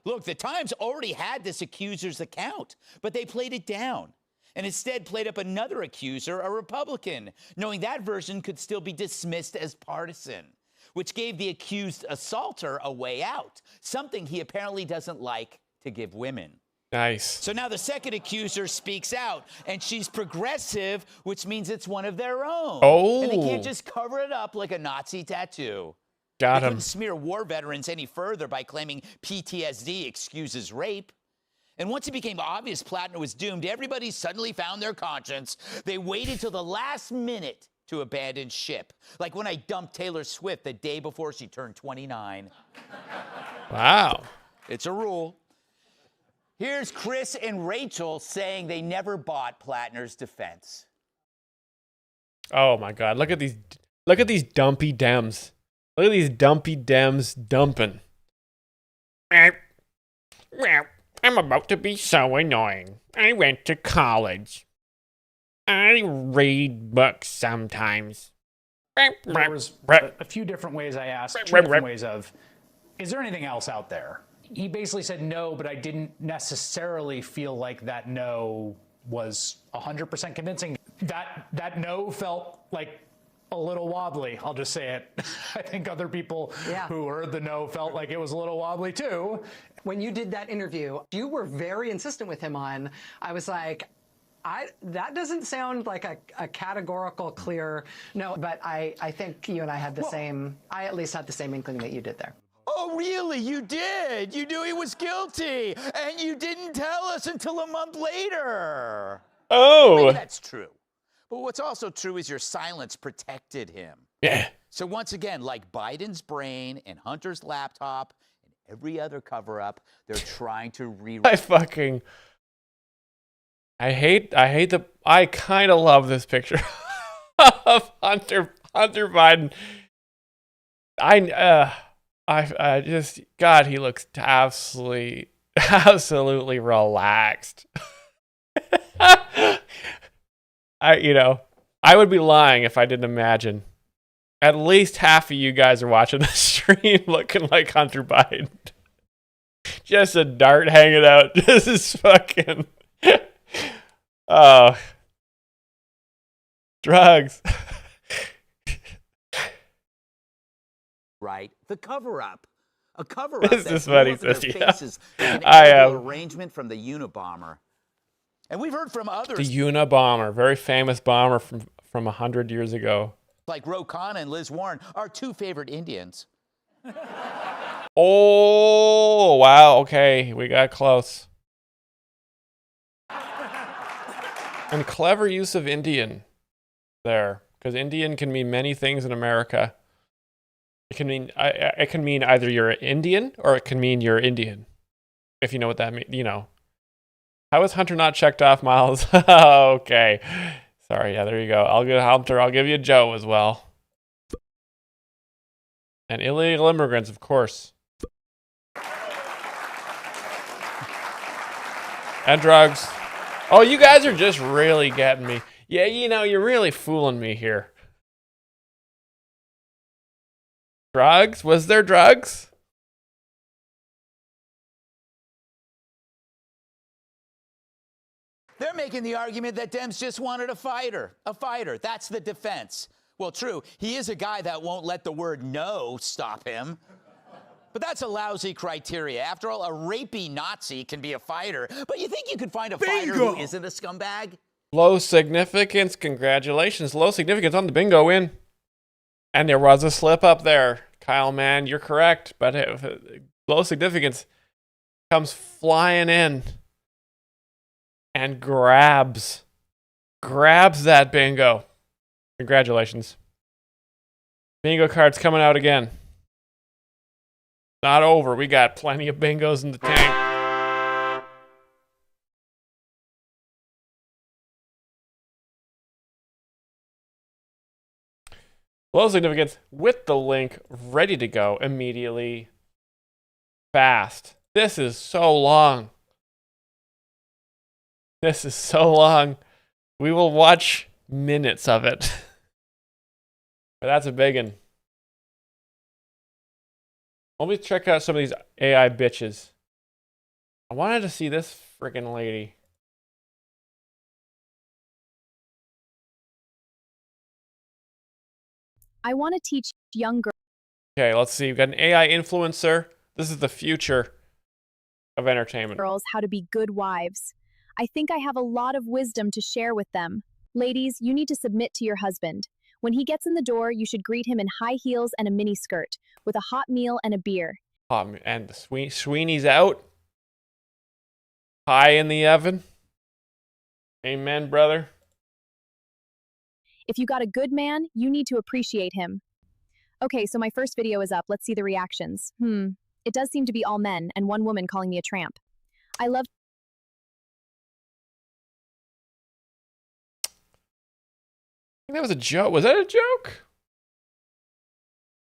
Look, the Times already had this accuser's account, but they played it down and instead played up another accuser, a Republican, knowing that version could still be dismissed as partisan, which gave the accused assaulter a way out, something he apparently doesn't like to give women. Nice. So now the second accuser speaks out, and she's progressive, which means it's one of their own. Oh. And they can't just cover it up like a Nazi tattoo. Got They him. couldn't smear war veterans any further by claiming PTSD excuses rape. And once it became obvious Plattner was doomed, everybody suddenly found their conscience. They waited till the last minute to abandon ship. Like when I dumped Taylor Swift the day before she turned 29. Wow. It's a rule. Here's Chris and Rachel saying they never bought Plattner's defense. Oh my God. Look at these dumpy Dems. Look at these dumpy Dems dumping. I'm about to be so annoying. I went to college. I read books sometimes. There was a few different ways I asked, two different ways of, is there anything else out there? He basically said no, but I didn't necessarily feel like that no was 100% convincing. That no felt like a little wobbly, I'll just say it. I think other people who heard the no felt like it was a little wobbly too. When you did that interview, you were very insistent with him on, I was like, That doesn't sound like a categorical clear no, but I think you and I had the same, I at least had the same inkling that you did there. Oh, really? You did? You knew he was guilty, and you didn't tell us until a month later. Oh. Maybe that's true. But what's also true is your silence protected him. Yeah. So once again, like Biden's brain and Hunter's laptop and every other cover-up, they're trying to I kind of love this picture of Hunter Biden. I just, God, he looks absolutely relaxed. I would be lying if I didn't imagine at least half of you guys are watching the stream looking like Hunter Biden. Just a dart hanging out. This is fucking, oh, drugs. Right? The cover-up. A cover-up This that's is funny, more than their Cynthia. faces, an I aerial am. arrangement from the Unabomber. And we've heard from others The Unabomber, very famous bomber from 100 years ago. like Ro Khanna and Liz Warren, our two favorite Indians. Oh, wow. Okay, we got close. And clever use of Indian there, because Indian can mean many things in America. It can mean either you're Indian or it can mean you're Indian, if you know what that means. You know. How is Hunter not checked off, Myles? Okay. Sorry. Yeah, there you go. I'll give Hunter. I'll give you Joe as well. And illegal immigrants, of course. And drugs. Oh, you guys are just really getting me. Yeah, you're really fooling me here. Drugs? Was there drugs? They're making the argument that Dems just wanted a fighter. A fighter. That's the defense. Well, true, he is a guy that won't let the word no stop him. But that's a lousy criteria. After all, a rapey Nazi can be a fighter. But you think you could find a fighter who isn't a scumbag? Low significance. Congratulations. Low significance on the bingo win. And there was a slip up there. Kyle, man, you're correct. But low significance comes flying in and grabs that bingo. Congratulations. Bingo cards coming out again. Not over. We got plenty of bingos in the tank. Low significance with the link ready to go immediately. Fast. This is so long. This is so long. We will watch minutes of it. But that's a big one. Let me check out some of these AI bitches. I wanted to see this freaking lady. I want to teach young girls. Okay, let's see. We've got an AI influencer. This is the future of entertainment. Girls how to be good wives. I think I have a lot of wisdom to share with them. Ladies, you need to submit to your husband. When he gets in the door, you should greet him in high heels and a mini skirt, with a hot meal and a beer. And the Sweeney's out. Pie in the oven. Amen, brother. If you got a good man, you need to appreciate him. Okay, so my first video is up. Let's see the reactions. It does seem to be all men and one woman calling me a tramp. I love... I think that was a joke. Was that a joke?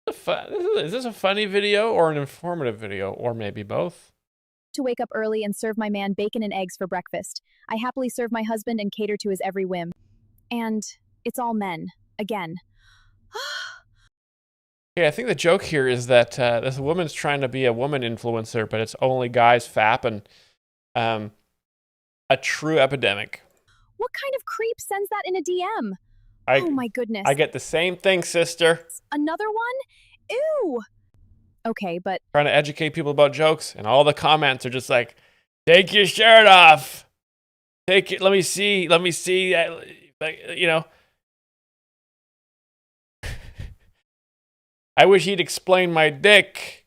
Is this a funny video or an informative video? Or maybe both? To wake up early and serve my man bacon and eggs for breakfast. I happily serve my husband and cater to his every whim. And it's all men. Again. Yeah, I think the joke here is that this woman's trying to be a woman influencer, but it's only guys fapping. A true epidemic. What kind of creep sends that in a DM? Oh my goodness. I get the same thing, sister. Another one? Ew. Okay, but... Trying to educate people about jokes, and all the comments are just like, take your shirt off. Take it. Let me see. Let me see. Like, you know. I wish he'd explain my dick.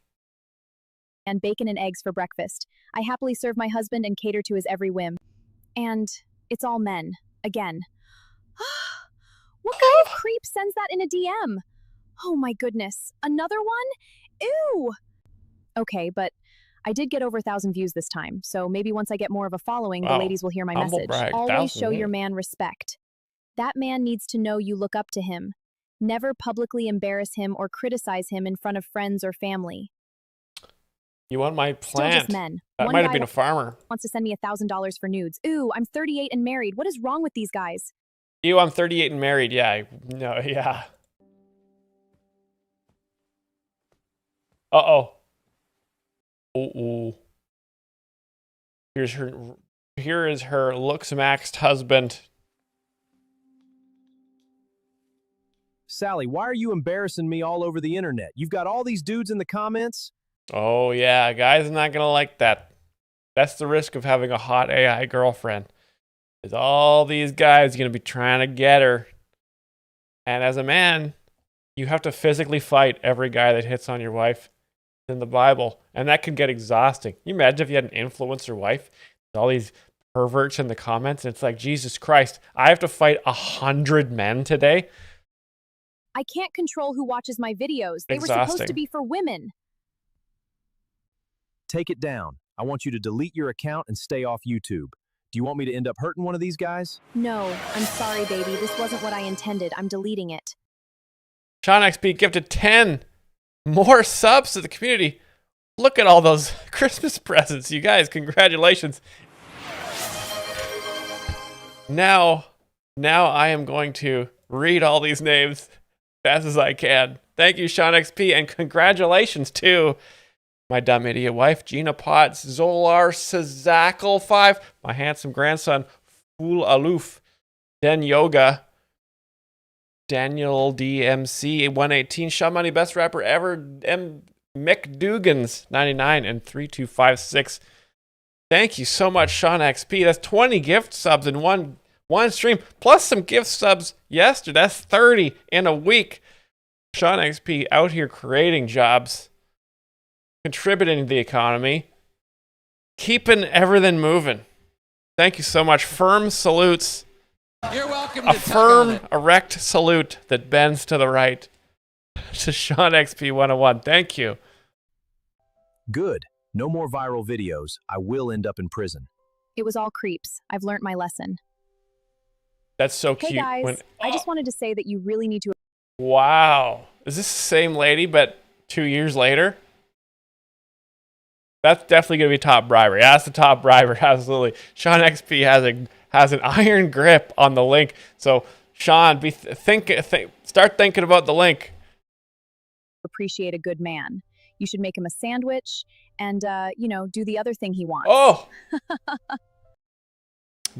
And bacon and eggs for breakfast. I happily serve my husband and cater to his every whim. And it's all men. Again. What kind of creep sends that in a DM? Oh my goodness. Another one? Ew! Okay, but I did get over 1,000 views this time, so maybe once I get more of a following, the ladies will hear my Humble message. brag, Always 1,000, show your yeah. man respect. That man needs to know you look up to him. Never publicly embarrass him or criticize him in front of friends or family. You want my Still plant? just men. That One might have guy been a farmer. wants to send me $1,000 for nudes. Ooh, I'm 38 and married. What is wrong with these guys? You, I'm 38 and married. Yeah. No, yeah. Uh-oh. Uh-oh. Here is her looks maxed husband. Sally, why are you embarrassing me all over the internet? You've got all these dudes in the comments. Oh, yeah. Guys are not going to like that. That's the risk of having a hot AI girlfriend. Is all these guys going to be trying to get her. And as a man, you have to physically fight every guy that hits on your wife in the Bible. And that can get exhausting. Can you imagine if you had an influencer wife? All these perverts in the comments. And it's like, Jesus Christ, I have to fight 100 men today? I can't control who watches my videos. They were supposed to be for women. Take it down. I want you to delete your account and stay off YouTube. Do you want me to end up hurting one of these guys? No, I'm sorry, baby. This wasn't what I intended. I'm deleting it. Sean XP gifted 10 more subs to the community. Look at all those Christmas presents, you guys. Congratulations. Now I am going to read all these names as fast as I can. Thank you, Sean XP, and congratulations to my dumb idiot wife, Gina Potts, Zolar Sazakel 5, my handsome grandson, Fool Aloof, Den Yoga, Daniel DMC 118, Shaw Money, best rapper ever, Mick Dugans 99, and 3256. Thank you so much, Sean XP. That's 20 gift subs in one stream, plus some gift subs yesterday. That's 30 in a week. Sean XP out here creating jobs, contributing to the economy, keeping everything moving. Thank you so much. Firm salutes. You're welcome. A firm, erect salute that bends to the right to Sean XP 101. Thank you. Good. No more viral videos. I will end up in prison. It was all creeps. I've learned my lesson. That's so Hey cute. guys, I just wanted to say that you really need to... Wow. Is this the same lady, but 2 years later? That's definitely going to be top bribery. That's the top briber, absolutely. Sean XP has an iron grip on the link. So, Sean, start thinking about the link. Appreciate a good man. You should make him a sandwich and, do the other thing he wants. Oh!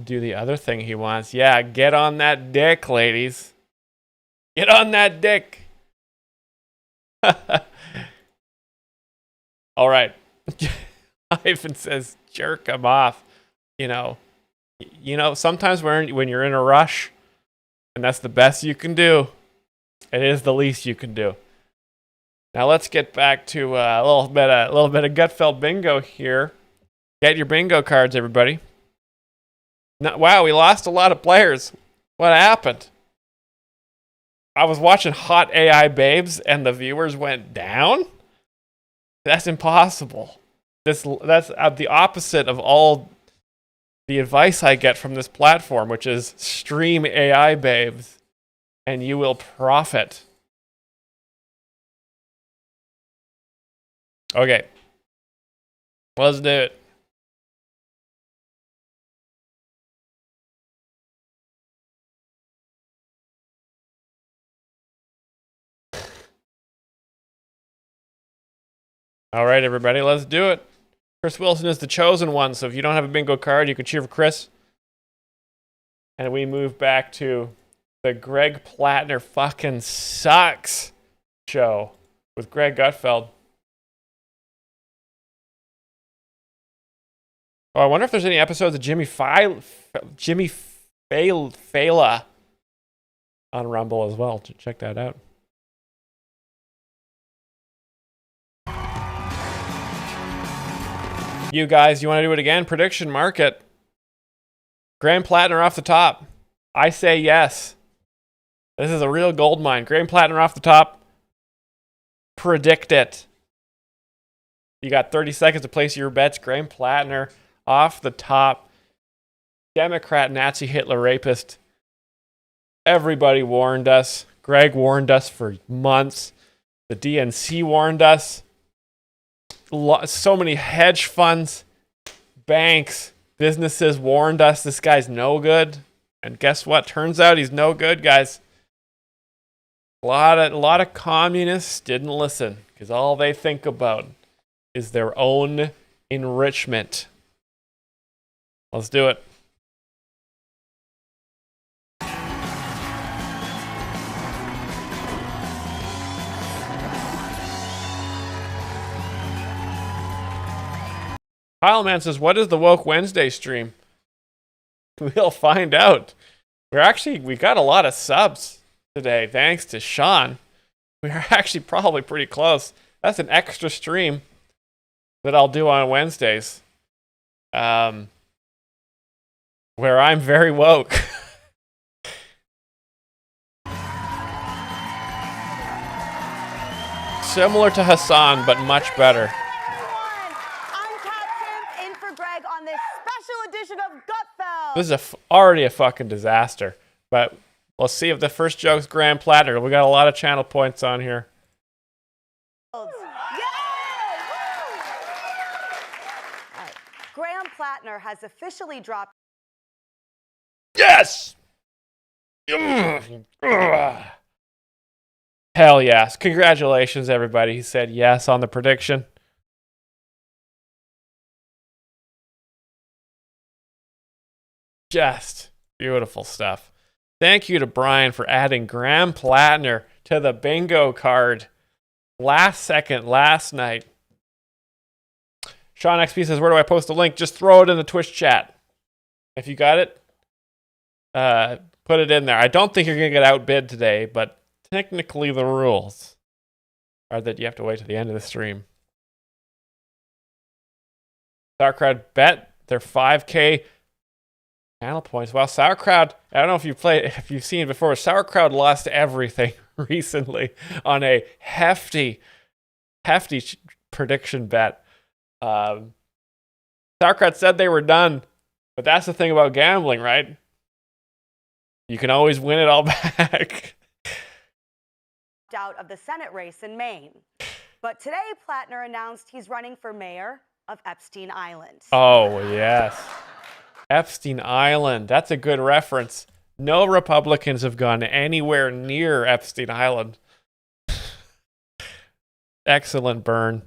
Do the other thing he wants. Yeah, get on that dick, ladies. Get on that dick. All right. Ivan says, jerk him off. You know, sometimes when you're in a rush, and that's the best you can do, it is the least you can do. Now let's get back to a little bit of Gutfeld Bingo here. Get your bingo cards, everybody. Wow, we lost a lot of players. What happened? I was watching Hot AI Babes and the viewers went down? That's impossible. That's the opposite of all the advice I get from this platform, which is stream AI Babes and you will profit. Okay. Let's do it. All right, everybody, let's do it. Chris Wilson is the chosen one, so if you don't have a bingo card, you can cheer for Chris. And we move back to the Greg Plattner fucking sucks show with Greg Gutfeld. Oh, I wonder if there's any episodes of Jimmy Fallon on Rumble as well. Check that out. You guys, you want to do it again? Prediction market. Graham Plattner off the top. I say yes. This is a real gold mine. Graham Plattner off the top. Predict it. You got 30 seconds to place your bets. Graham Plattner off the top. Democrat, Nazi, Hitler, rapist. Everybody warned us. Greg warned us for months. The DNC warned us. So many hedge funds, banks, businesses warned us this guy's no good. And guess what? Turns out he's no good, guys. A lot of communists didn't listen because all they think about is their own enrichment. Let's do it. Pileman says, what is the Woke Wednesday stream? We'll find out. We got a lot of subs today, thanks to Sean. We're actually probably pretty close. That's an extra stream that I'll do on Wednesdays. Where I'm very woke. Similar to Hassan, but much better. This is already a fucking disaster. But let's see if the first joke's Graham Plattner. We got a lot of channel points on here. Graham Plattner has officially dropped. Yes! Hell yes. Congratulations, everybody. He said yes on the prediction. Just beautiful stuff. Thank you to Brian for adding Graham Plattner to the bingo card. Last second, last night. Sean XP says, where do I post the link? Just throw it in the Twitch chat. If you got it, put it in there. I don't think you're going to get outbid today, but technically the rules are that you have to wait to the end of the stream. Sauerkraut bet their 5K channel points. Well, Sauerkraut, I don't know if you've seen it before, Sauerkraut lost everything recently on a hefty prediction bet. Sauerkraut said they were done, but that's the thing about gambling, right? You can always win it all back. Out of the Senate race in Maine. But today, Plattner announced he's running for mayor of Epstein Island. Oh, yes. Epstein Island. That's a good reference. No Republicans have gone anywhere near Epstein Island. Excellent burn.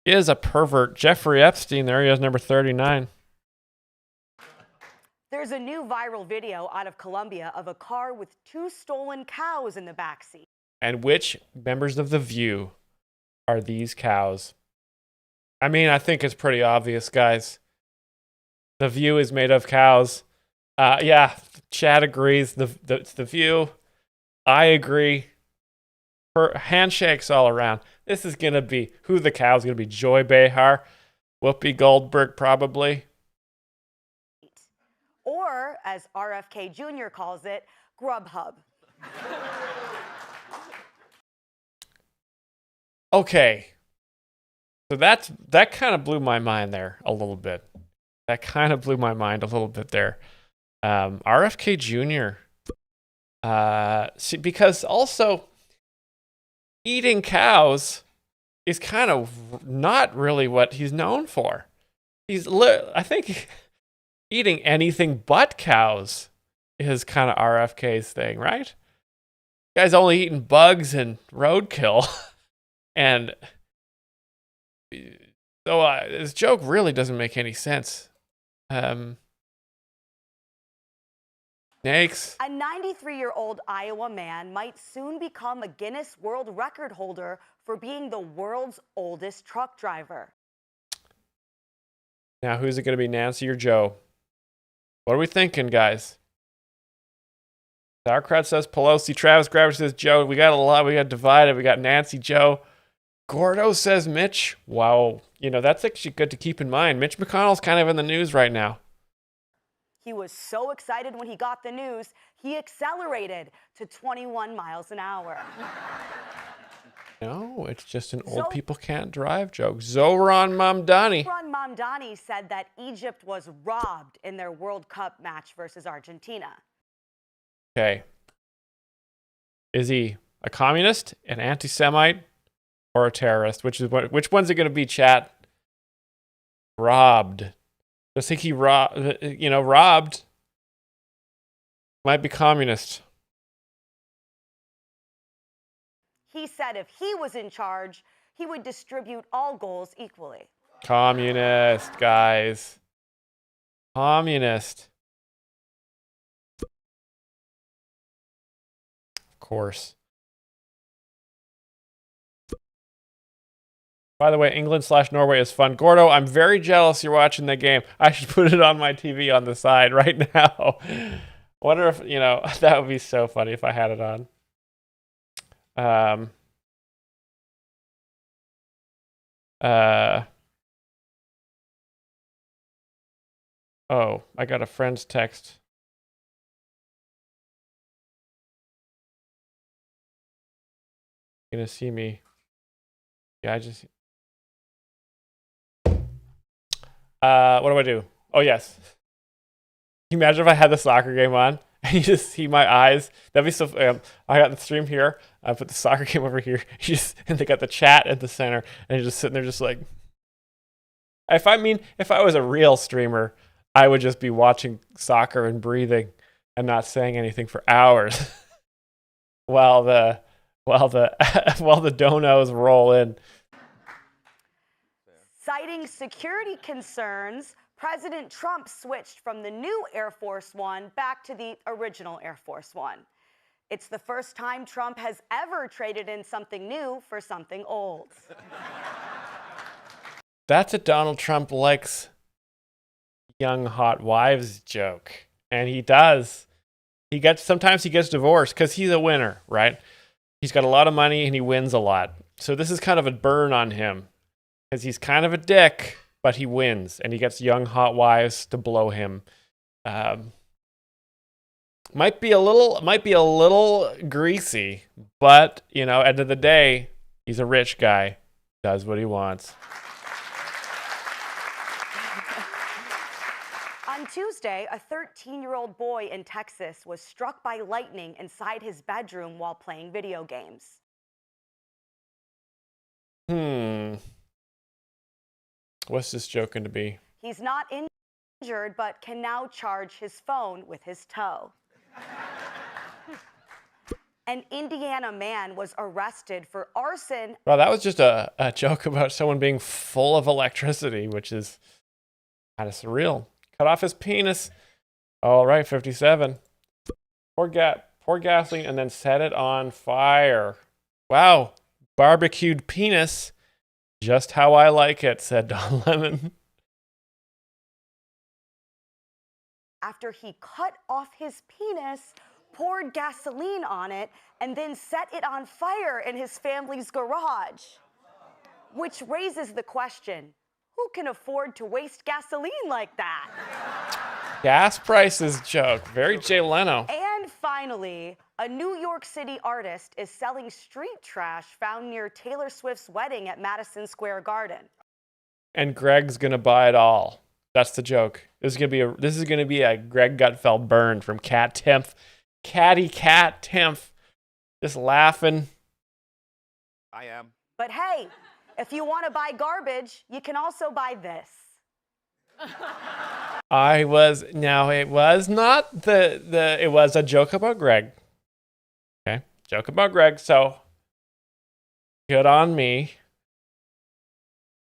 Is a pervert. Jeffrey Epstein, there he is, number 39. There's a new viral video out of Colombia of a car with 2 stolen cows in the backseat. And which members of The View are these cows? I mean, I think it's pretty obvious, guys. The View is made of cows. Yeah, Chad agrees. It's The View. I agree. Handshakes all around. This is going to be, who the cow's going to be? Joy Behar, Whoopi Goldberg, probably. Or, as RFK Jr. calls it, Grubhub. Okay. So that kind of blew my mind there a little bit. RFK Jr. See, because also eating cows is kind of not really what he's known for. I think eating anything but cows is kind of RFK's thing, right? Guy's only eating bugs and roadkill. And so this joke really doesn't make any sense. Next. A 93-year-old Iowa man might soon become a Guinness World Record holder for being the world's oldest truck driver. Now, who's it going to be, Nancy or Joe? What are we thinking, guys? Sauerkraut says Pelosi. Travis Gravich says Joe. We got a lot. We got divided. We got Nancy, Joe. Gordo says Mitch. Wow. You know, that's actually good to keep in mind. Mitch McConnell's kind of in the news right now. He was so excited when he got the news, he accelerated to 21 miles an hour. No, it's just an old people can't drive joke. Zohran Mamdani. Zohran Mamdani said that Egypt was robbed in their World Cup match versus Argentina. Okay. Is he a communist, an anti-Semite, or a terrorist? Which one's it going to be, chat? Robbed. Just think he robbed. Might be communist. He said if he was in charge, he would distribute all goals equally. Communist, guys. Communist. Of course. By the way, England/Norway is fun. Gordo, I'm very jealous you're watching the game. I should put it on my TV on the side right now. Wonder if, that would be so funny if I had it on. Oh, I got a friend's text. You're gonna see me. Yeah, what do I do? Oh, yes. Can you imagine if I had the soccer game on and you just see my eyes? That'd be so. I got the stream here. I put the soccer game over here. And they got the chat at the center, and you're just sitting there, just like. If I was a real streamer, I would just be watching soccer and breathing, and not saying anything for hours, while the donos roll in. Citing security concerns, President Trump switched from the new Air Force One back to the original Air Force One. It's the first time Trump has ever traded in something new for something old. That's a Donald Trump likes young hot wives joke. And he does. Sometimes he gets divorced because he's a winner, right? He's got a lot of money and he wins a lot. So this is kind of a burn on him. Because he's kind of a dick, but he wins, and he gets young hot wives to blow him. Might be a little greasy, but end of the day, he's a rich guy, does what he wants. On Tuesday, a 13-year-old boy in Texas was struck by lightning inside his bedroom while playing video games. What's this joke going to be? He's not injured, but can now charge his phone with his toe. An Indiana man was arrested for arson. Well, that was just a joke about someone being full of electricity, which is kind of surreal. Cut off his penis. All right, 57. Pour gasoline and then set it on fire. Wow, barbecued penis. Just how I like it, said Don Lemon. After he cut off his penis, poured gasoline on it, and then set it on fire in his family's garage. Which raises the question, who can afford to waste gasoline like that? Gas prices joke. Very Jay Leno. And finally, a New York City artist is selling street trash found near Taylor Swift's wedding at Madison Square Garden. And Greg's gonna buy it all. That's the joke. This is gonna be a Greg Gutfeld burn from Cat Timph. Catty Cat Timph. Just laughing. I am. But hey, if you want to buy garbage, you can also buy this. It was a joke about Greg. Okay, joke about Greg, so good on me.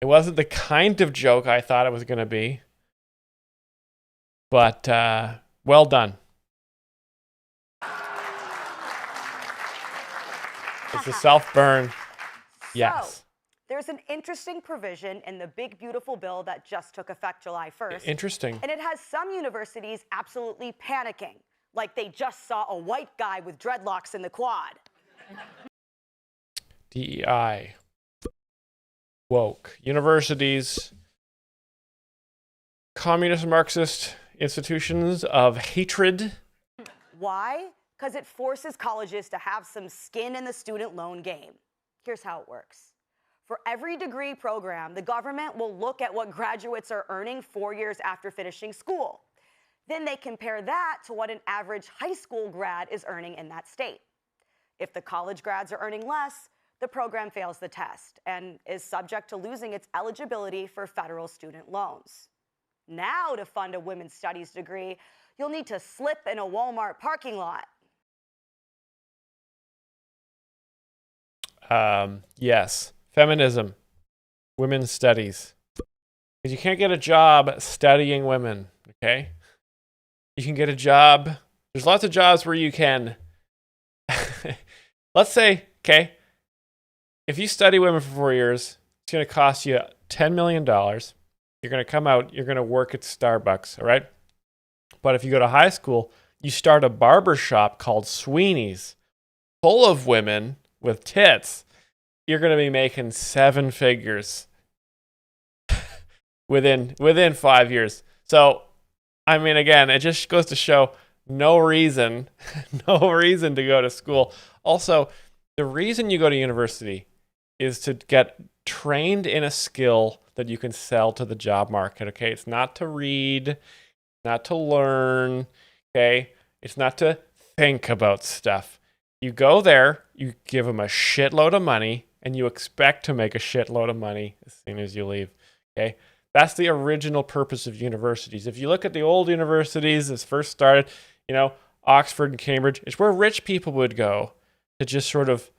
It wasn't the kind of joke I thought it was going to be, but well done. It's a self-burn. Yes. So, there's an interesting provision in the big, beautiful bill that just took effect July 1st. Interesting. And it has some universities absolutely panicking, like they just saw a white guy with dreadlocks in the quad. DEI. Woke. Universities. Communist Marxist institutions of hatred. Why? Because it forces colleges to have some skin in the student loan game. Here's how it works. For every degree program, the government will look at what graduates are earning 4 years after finishing school. Then they compare that to what an average high school grad is earning in that state. If the college grads are earning less, the program fails the test and is subject to losing its eligibility for federal student loans. Now, to fund a women's studies degree, you'll need to slip in a Walmart parking lot. Yes. Feminism. Women's studies. Because you can't get a job studying women, okay? You can get a job. There's lots of jobs where you can. Let's say, okay, if you study women for 4 years, it's going to cost you $10 million. You're going to come out, you're going to work at Starbucks, all right? But if you go to high school, you start a barber shop called Sweeney's, full of women with tits. You're going to be making 7 figures within 5 years. So, I mean, again, it just goes to show no reason to go to school. Also, the reason you go to university is to get trained in a skill that you can sell to the job market, okay? It's not to read, not to learn, okay? It's not to think about stuff. You go there, you give them a shitload of money, and you expect to make a shitload of money as soon as you leave, okay? That's the original purpose of universities. If you look at the old universities as first started, you know, Oxford and Cambridge, it's where rich people would go to just sort of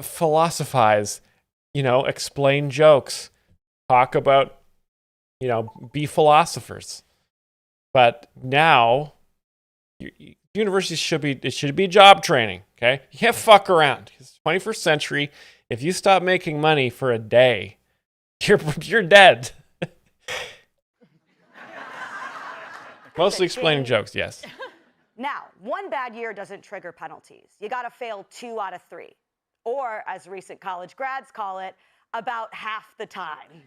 philosophize, you know, explain jokes, talk about, you know, be philosophers. But now, universities should be job training, okay? You can't fuck around. It's 21st century. If you stop making money for a day, you're dead. Mostly explaining jokes, yes. Now, one bad year doesn't trigger penalties. You got to fail 2 out of 3. Or, as recent college grads call it, about half the time.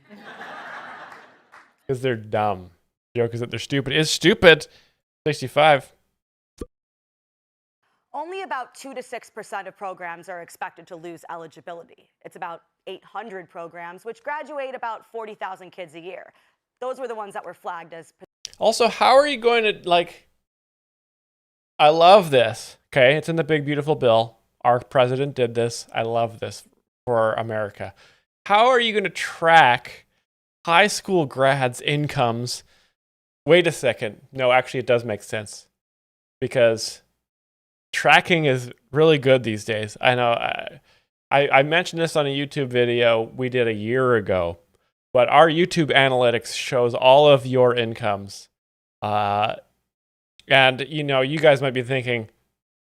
Because they're dumb. The joke is that they're stupid. It's stupid. 65. Only about 2 to 6% of programs are expected to lose eligibility. It's about 800 programs, which graduate about 40,000 kids a year. Those were the ones that were flagged as... Also, how are you going to, like... I love this, okay? It's in the big, beautiful bill. Our president did this. I love this for America. How are you going to track high school grads' incomes? Wait a second. No, actually, it does make sense. Because tracking is really good these days. I know I mentioned this on a YouTube video we did a year ago. But our YouTube analytics shows all of your incomes. And, you know, you guys might be thinking,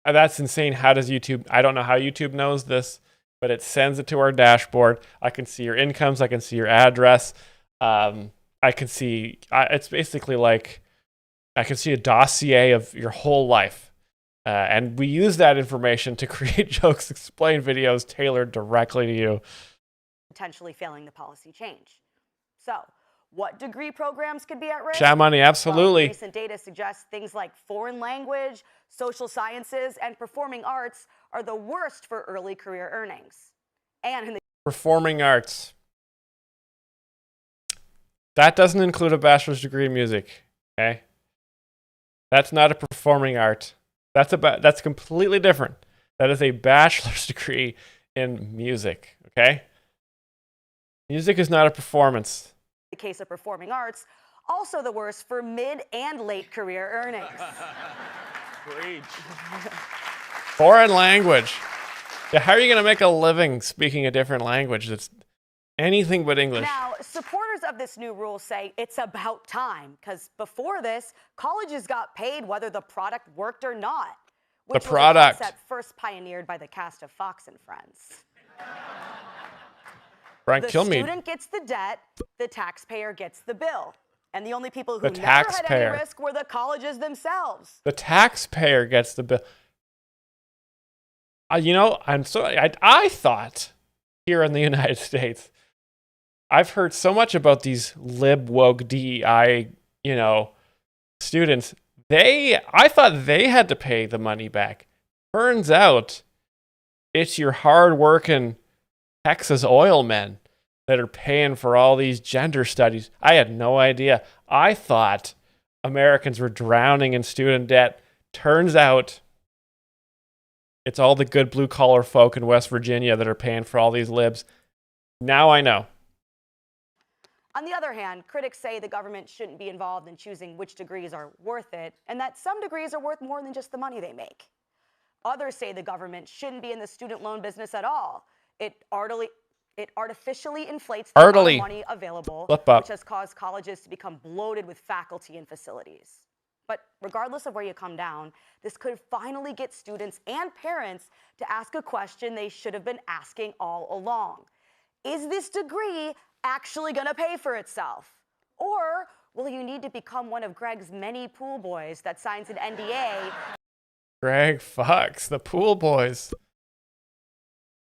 oh, that's insane. How does YouTube... I don't know how YouTube knows this, but it sends it to our dashboard. I can see your incomes. I can see your address. I can see... it's basically like I can see a dossier of your whole life. And we use that information to create jokes, explain videos tailored directly to you. Potentially failing the policy change. So, what degree programs could be at risk? Chat money, absolutely. Well, recent data suggests things like foreign language, social sciences, and performing arts are the worst for early career earnings. And in the performing arts. That doesn't include a bachelor's degree in music, okay? That's not a performing art. That's completely different. That is a bachelor's degree in music, okay? Music is not a performance. the case of performing arts, also the worst for mid and late career earnings. Foreign language. Yeah, how are you going to make a living speaking a different language that's anything but English? Now, supporters of this new rule say it's about time, because before this, colleges got paid whether the product worked or not. Which The product. was a concept first pioneered by the cast of Fox and Friends. Frank, the kill me. student gets the debt, the taxpayer gets the bill. And the only people who The never had taxpayer. any risk were the colleges themselves. The taxpayer gets the bill. You know, I thought here in the United States, I've heard so much about these lib woke DEI, you know, students. I thought they had to pay the money back. Turns out it's your hard-working Texas oil men that are paying for all these gender studies. I had no idea. I thought Americans were drowning in student debt. Turns out it's all the good blue-collar folk in West Virginia that are paying for all these libs. Now I know. On the other hand, critics say the government shouldn't be involved in choosing which degrees are worth it, and that some degrees are worth more than just the money they make. Others say the government shouldn't be in the student loan business at all. It artificially inflates the amount of money available, which has caused colleges to become bloated with faculty and facilities. But regardless of where you come down, this could finally get students and parents to ask a question they should have been asking all along. Is this degree actually going to pay for itself? Or will you need to become one of Greg's many pool boys that signs an NDA? Greg fucks the pool boys.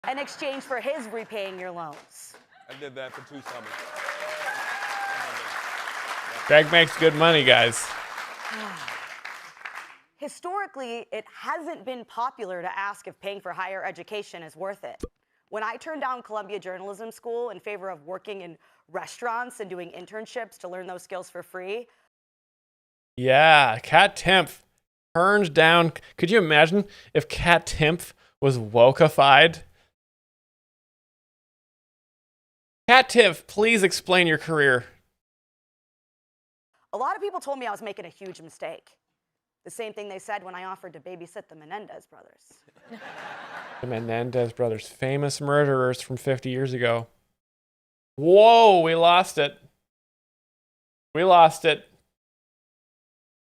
In exchange for his repaying your loans. I did that for 2 summers. Greg makes good money, guys. Historically, it hasn't been popular to ask if paying for higher education is worth it. When I turned down Columbia Journalism School in favor of working in restaurants and doing internships to learn those skills for free. Yeah, Kat Timpf turned down. Could you imagine if Kat Timpf was wokeified? Kat Timpf, please explain your career. A lot of people told me I was making a huge mistake. The same thing they said when I offered to babysit the Menendez brothers. The Menendez brothers, famous murderers from 50 years ago. Whoa, we lost it. We lost it.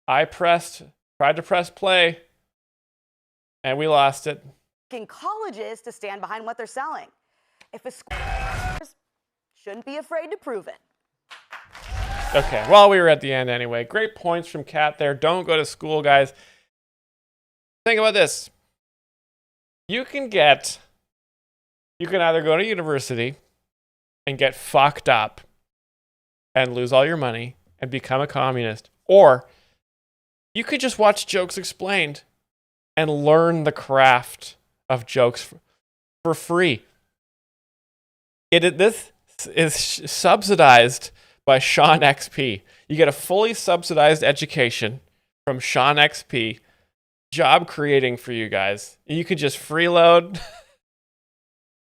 I tried to press play, and we lost it. In colleges to stand behind what they're selling. If a school shouldn't be afraid to prove it. Okay, well, we were at the end anyway. Great points from Kat there. Don't go to school, guys. Think about this. You can either go to university and get fucked up and lose all your money and become a communist, or you could just watch Jokes Explained and learn the craft of jokes for free. This is subsidized by Sean XP. You get a fully subsidized education from Sean XP, job creating for you guys. You could just freeload,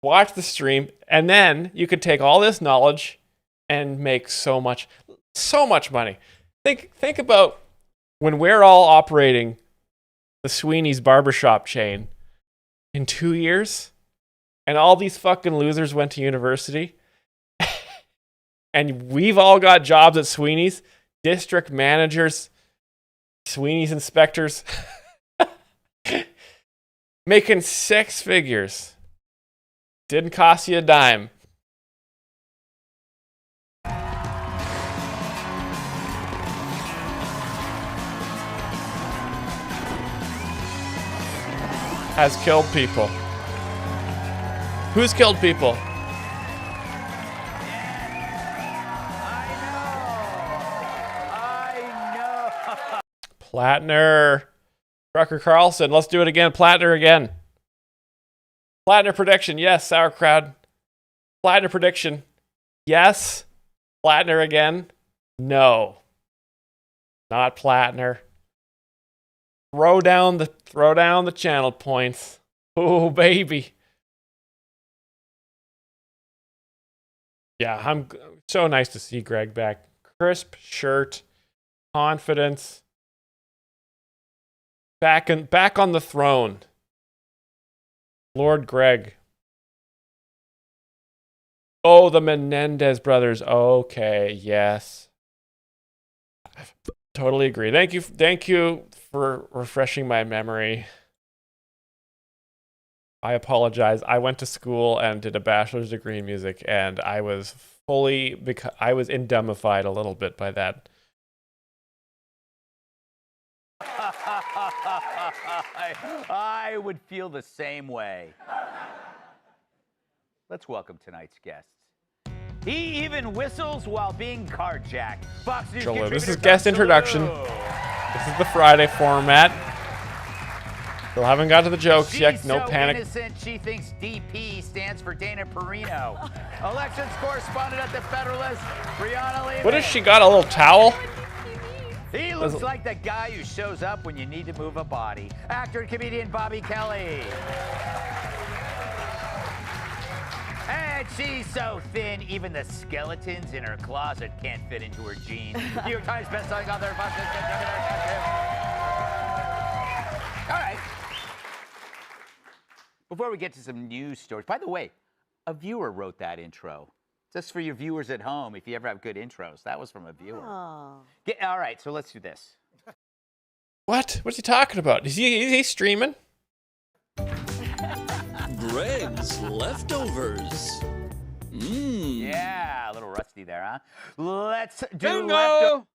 watch the stream, and then you could take all this knowledge and make so much money. Think about when we're all operating the Sweeney's barbershop chain in 2 years, and all these fucking losers went to university. And we've all got jobs at Sweeney's, district managers, Sweeney's inspectors, making 6 figures. Didn't cost you a dime. Has killed people. Who's killed people? Plattner. Trucker Carlson. Let's do it again. Plattner again. Plattner prediction. Yes, sauerkraut. Plattner prediction. Yes. Plattner again. No. Not Plattner. Throw down the channel points. Oh, baby. Yeah, I'm so nice to see Greg back. Crisp shirt. Confidence. Back on the throne. Lord Greg. Oh, the Menendez brothers. Okay, yes. Totally agree. Thank you for refreshing my memory. I apologize. I went to school and did a bachelor's degree in music, and I was I was indemnified a little bit by that. I would feel the same way. Let's welcome tonight's guests. He even whistles while being carjacked. Fox News This is contributor guest Tom introduction. Salou. This is the Friday format. Still haven't got to the jokes yet. She's No so panic. innocent, she thinks DP stands for Dana Perino. Elections correspondent at the Federalist, Brianna Lehman. What has she got? A little towel? He looks like the guy who shows up when you need to move a body. Actor and comedian Bobby Kelly. And she's so thin, even the skeletons in her closet can't fit into her jeans. New York Times bestselling author. All right. Before we get to some news stories, by the way, a viewer wrote that intro. Just for your viewers at home, if you ever have good intros. That was from a viewer. All right, so let's do this. What? What's he talking about? Is he streaming? Greg's leftovers. Yeah, a little rusty there, huh? Let's do Bingo!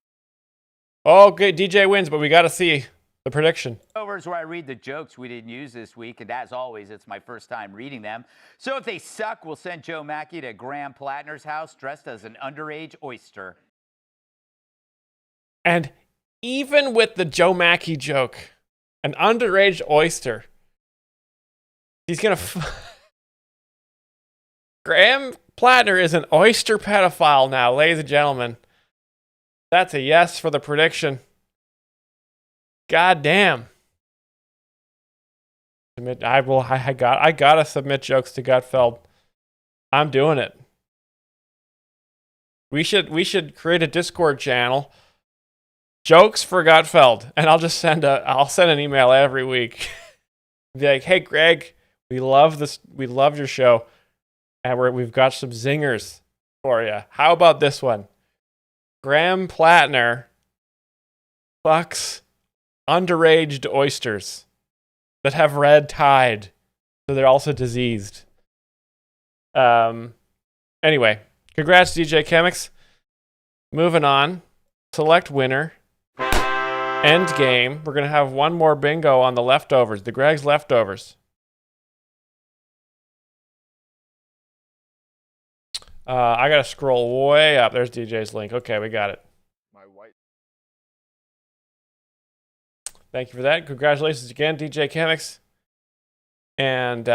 Oh, good. DJ wins, but we got to see the prediction. leftovers where I read the jokes we didn't use this week, and as always, it's my first time reading them. So if they suck, we'll send Joe Mackey to Graham Plattner's house dressed as an underage oyster. And even with the Joe Mackey joke, an underage oyster, he's going to... Graham Plattner is an oyster pedophile now, ladies and gentlemen. That's a yes for the prediction. God damn. I gotta submit jokes to Gutfeld. I'm doing it. We should create a Discord channel. Jokes for Gutfeld, and I'll just send an email every week. Be like, hey Greg, we love this. We loved your show, and we've got some zingers for you. How about this one? Graham Plattner fucks underage oysters that have red tide, so they're also diseased. Anyway, congrats DJ Chemix. Moving on. Select winner. End game. We're gonna have one more bingo on the leftovers, the Greg's leftovers. I gotta scroll way up. There's DJ's link. Okay, we got it. Thank you for that. Congratulations again, DJ Chemix. And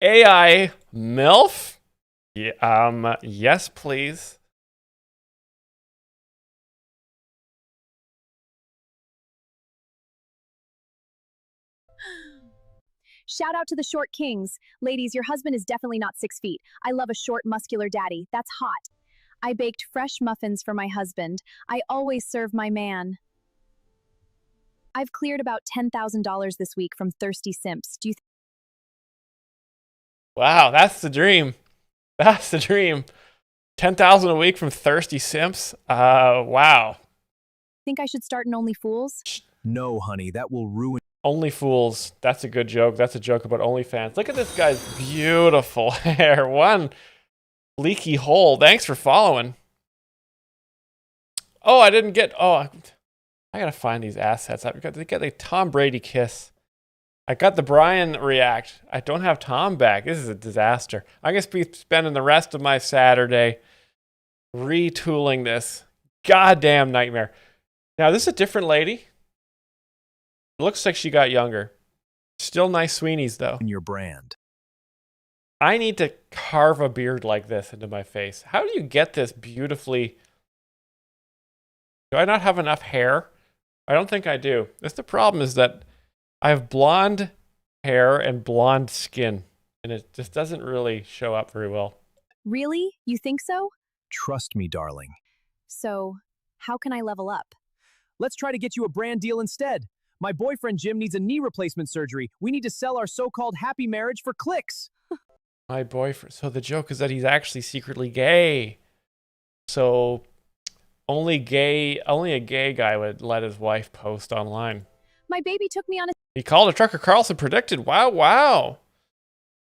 AI MILF? Yeah, yes, please. Shout out to the short kings. Ladies, your husband is definitely not 6 feet. I love a short, muscular daddy. That's hot. I baked fresh muffins for my husband. I always serve my man. I've cleared about $10,000 this week from thirsty simps. Do you Wow, that's the dream. That's the dream. 10,000 a week from thirsty simps? Wow. think I should start an Only Fools? No, honey, that will ruin... Only Fools. That's a good joke. That's a joke about OnlyFans. Look at this guy's beautiful hair. One leaky hole. Thanks for following. Oh, I didn't get... Oh, I gotta find these assets. I've got the Tom Brady kiss. I got the Brian react. I don't have Tom back. This is a disaster. I'm gonna be spending the rest of my Saturday retooling this goddamn nightmare. Now, this is a different lady. Looks like she got younger. Still nice Sweeneys, though. In your brand. I need to carve a beard like this into my face. How do you get this beautifully? Do I not have enough hair? I don't think I do. That's the problem, is that I have blonde hair and blonde skin, and it just doesn't really show up very well. Really? You think so? Trust me, darling. So, how can I level up? Let's try to get you a brand deal instead. My boyfriend Jim needs a knee replacement surgery. We need to sell our so-called happy marriage for clicks. My boyfriend. So the joke is that he's actually secretly gay. So only a gay guy would let his wife post online. My baby took me on a He called a trucker Carlson predicted. Wow, wow.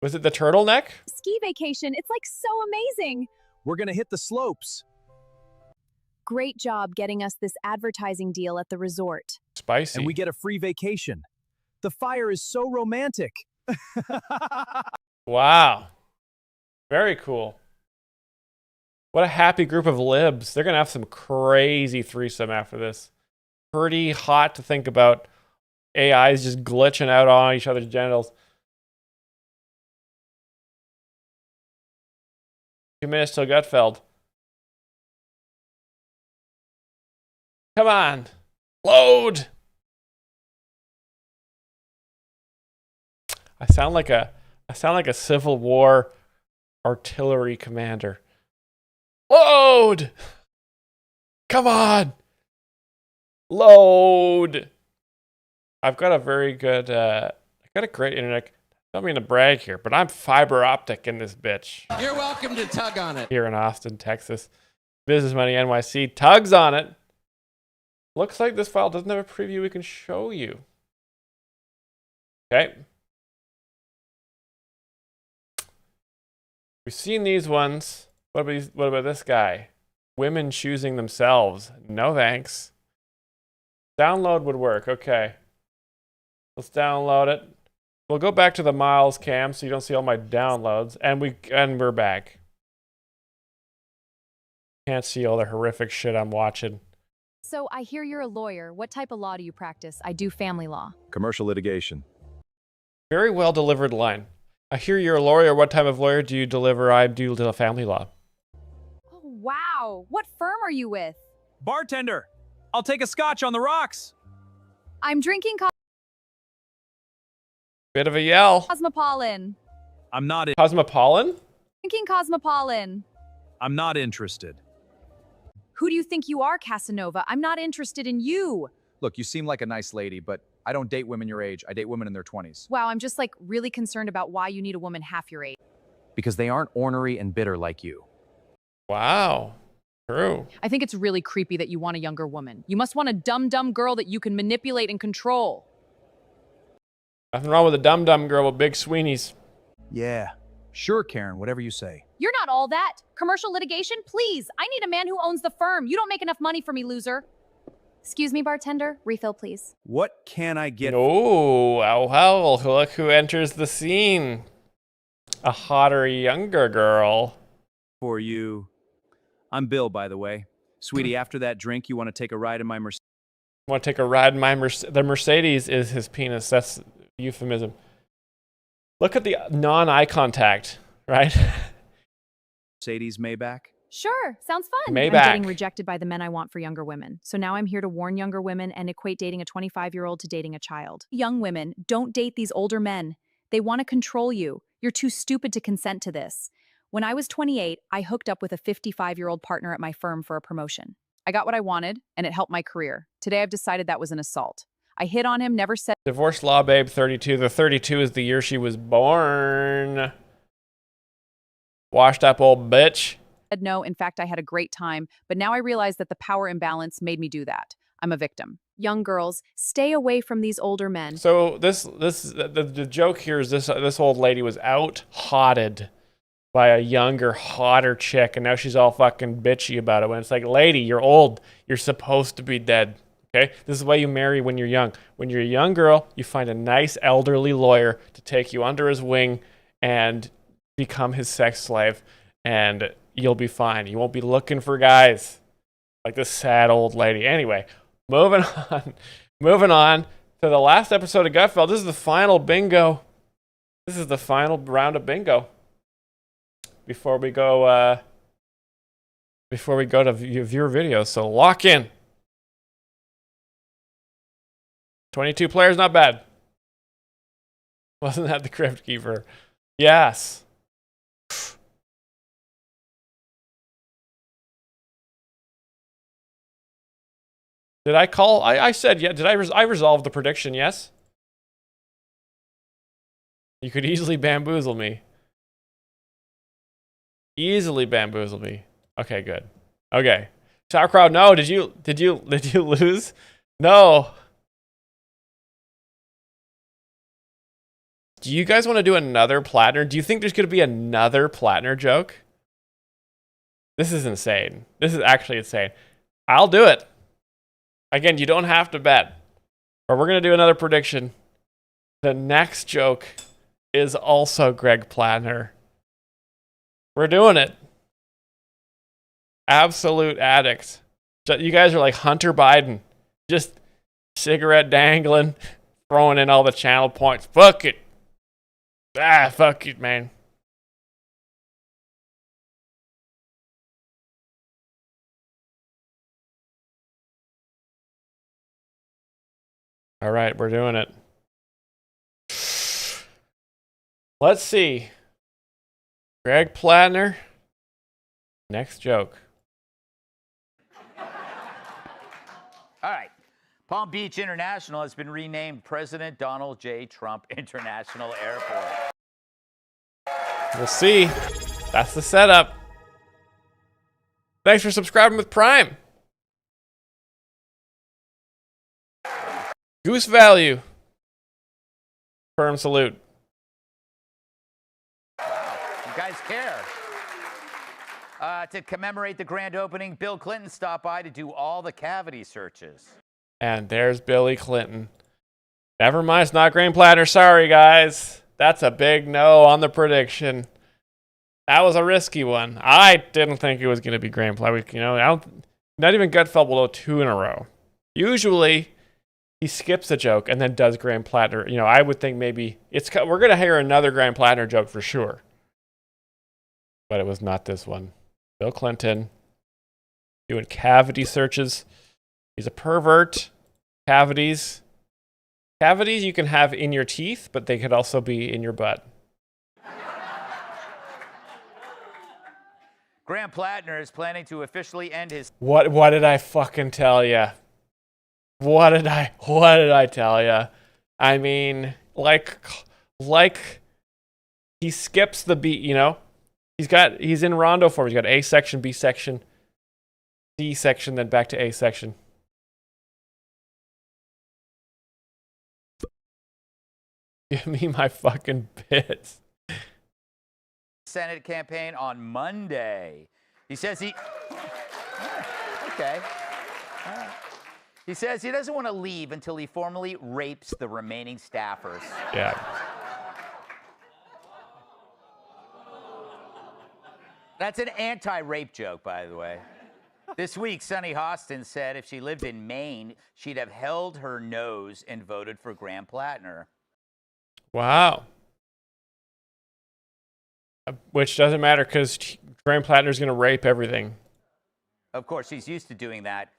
Was it the turtleneck? ski vacation. It's like so amazing. We're gonna hit the slopes. Great job getting us this advertising deal at the resort. Spicy. And we get a free vacation. The fire is so romantic. Wow. Very cool. What a happy group of libs. They're going to have some crazy threesome after this. Pretty hot to think about. AIs just glitching out on each other's genitals. 2 minutes till Gutfeld. Come on. Load. I sound like a Civil War artillery commander. Load. Come on. Load. I've got a very good I got a great internet. I don't mean to brag here, but I'm fiber optic in this bitch. You're welcome to tug on it. Here in Austin, Texas. Business Money NYC tugs on it. Looks like this file doesn't have a preview we can show you. Okay. We've seen these ones. What about this guy? Women choosing themselves. No thanks. Download would work. Okay. Let's download it. We'll go back to the Myles cam so you don't see all my downloads. And we're back. Can't see all the horrific shit I'm watching. So I hear you're a lawyer. What type of law do you practice? I do family law. Commercial litigation. Very well delivered line. I hear you're a lawyer. What type of lawyer do you deliver? I do family law. Oh, wow. What firm are you with? Bartender, I'll take a scotch on the rocks. I'm drinking Bit of a yell. Cosmopolitan. I'm not in. Cosmopolitan? Drinking Cosmopolitan. I'm not interested. Who do you think you are, Casanova? I'm not interested in you. Look, you seem like a nice lady, but I don't date women your age. I date women in their 20s. Wow, I'm just like really concerned about why you need a woman half your age. Because they aren't ornery and bitter like you. Wow. True. I think it's really creepy that you want a younger woman. You must want a dumb girl that you can manipulate and control. Nothing wrong with a dumb girl with big Sweeneys. Yeah. Sure, Karen, whatever you say. You're not all that. Commercial litigation? Please. I need a man who owns the firm. You don't make enough money for me, loser. Excuse me, bartender. Refill, please. What can I get? Oh, wow. Look who enters the scene. A hotter, younger girl. For you. I'm Bill, by the way. Sweetie, after that drink, you want to take a ride in my Mercedes? Want to take a ride in my The Mercedes is his penis. That's euphemism. Look at the non-eye contact, right? Mercedes Maybach? Sure, sounds fun. Maybach. I'm getting rejected by the men I want for younger women. So now I'm here to warn younger women and equate dating a 25-year-old to dating a child. Young women, don't date these older men. They want to control you. You're too stupid to consent to this. When I was 28, I hooked up with a 55-year-old partner at my firm for a promotion. I got what I wanted, and it helped my career. Today I've decided that was an assault. I hit on him, never said— Divorce law babe 32. The 32 is the year she was born. Washed up old bitch. no. In fact, I had a great time, but now I realize that the power imbalance made me do that. I'm a victim. Young girls, stay away from these older men. So the joke here is this old lady was out-hotted by a younger, hotter chick, and now she's all fucking bitchy about it. When it's like, lady, you're old. You're supposed to be dead. Okay? This is why you marry when you're young. When you're a young girl, you find a nice elderly lawyer to take you under his wing and become his sex slave, and you'll be fine. You won't be looking for guys like this sad old lady. Anyway, moving on to the last episode of Gutfeld. This is the final bingo. This is the final round of bingo. Before we go to viewer videos, so lock in. 22 players, not bad. Wasn't that the Crypt Keeper? Yes. Did I call? I said, yeah. Did I resolve the prediction? Yes. You could easily bamboozle me. Easily bamboozle me. Okay, good. Okay. Sauerkraut, no. Did you lose? No. Do you guys want to do another Plattner? Do you think there's going to be another Plattner joke? This is insane. This is actually insane. I'll do it. Again, you don't have to bet. But we're going to do another prediction. The next joke is also Greg Plattner. We're doing it. Absolute addict. You guys are like Hunter Biden. Just cigarette dangling, throwing in all the channel points. Fuck it. Fuck it, man. All right, we're doing it. Let's see. Greg Plattner. Next joke. All right. Palm Beach International has been renamed President Donald J. Trump International Airport. We'll see. That's the setup. Thanks for subscribing with Prime. Goose value. Firm salute. Wow, you guys care. To commemorate the grand opening, Bill Clinton stopped by to do all the cavity searches. And there's Billy Clinton. Never mind, it's not Graham Plattner. Sorry, guys. That's a big no on the prediction. That was a risky one. I didn't think it was going to be Graham Plattner. You know, not even Gutfeld will do 2 in a row. Usually, he skips a joke and then does Graham Plattner. You know, I would think maybe we're going to hear another Graham Plattner joke for sure. But it was not this one. Bill Clinton doing cavity searches. He's a pervert. Cavities. Cavities you can have in your teeth, but they could also be in your butt. Graham Plattner is planning to officially end his... What did I fucking tell ya? What did I tell ya? I mean, like he skips the beat, you know? He's in rondo form. He's got A section, B section, C section, then back to A section. Give me my fucking bits. Senate campaign on Monday. He says he... Okay. All right. He says he doesn't want to leave until he formally rapes the remaining staffers. Yeah. That's an anti-rape joke, by the way. This week, Sunny Hostin said if she lived in Maine, she'd have held her nose and voted for Graham Plattner. Wow. Which doesn't matter because Graham Plattner's going to rape everything. Of course, she's used to doing that,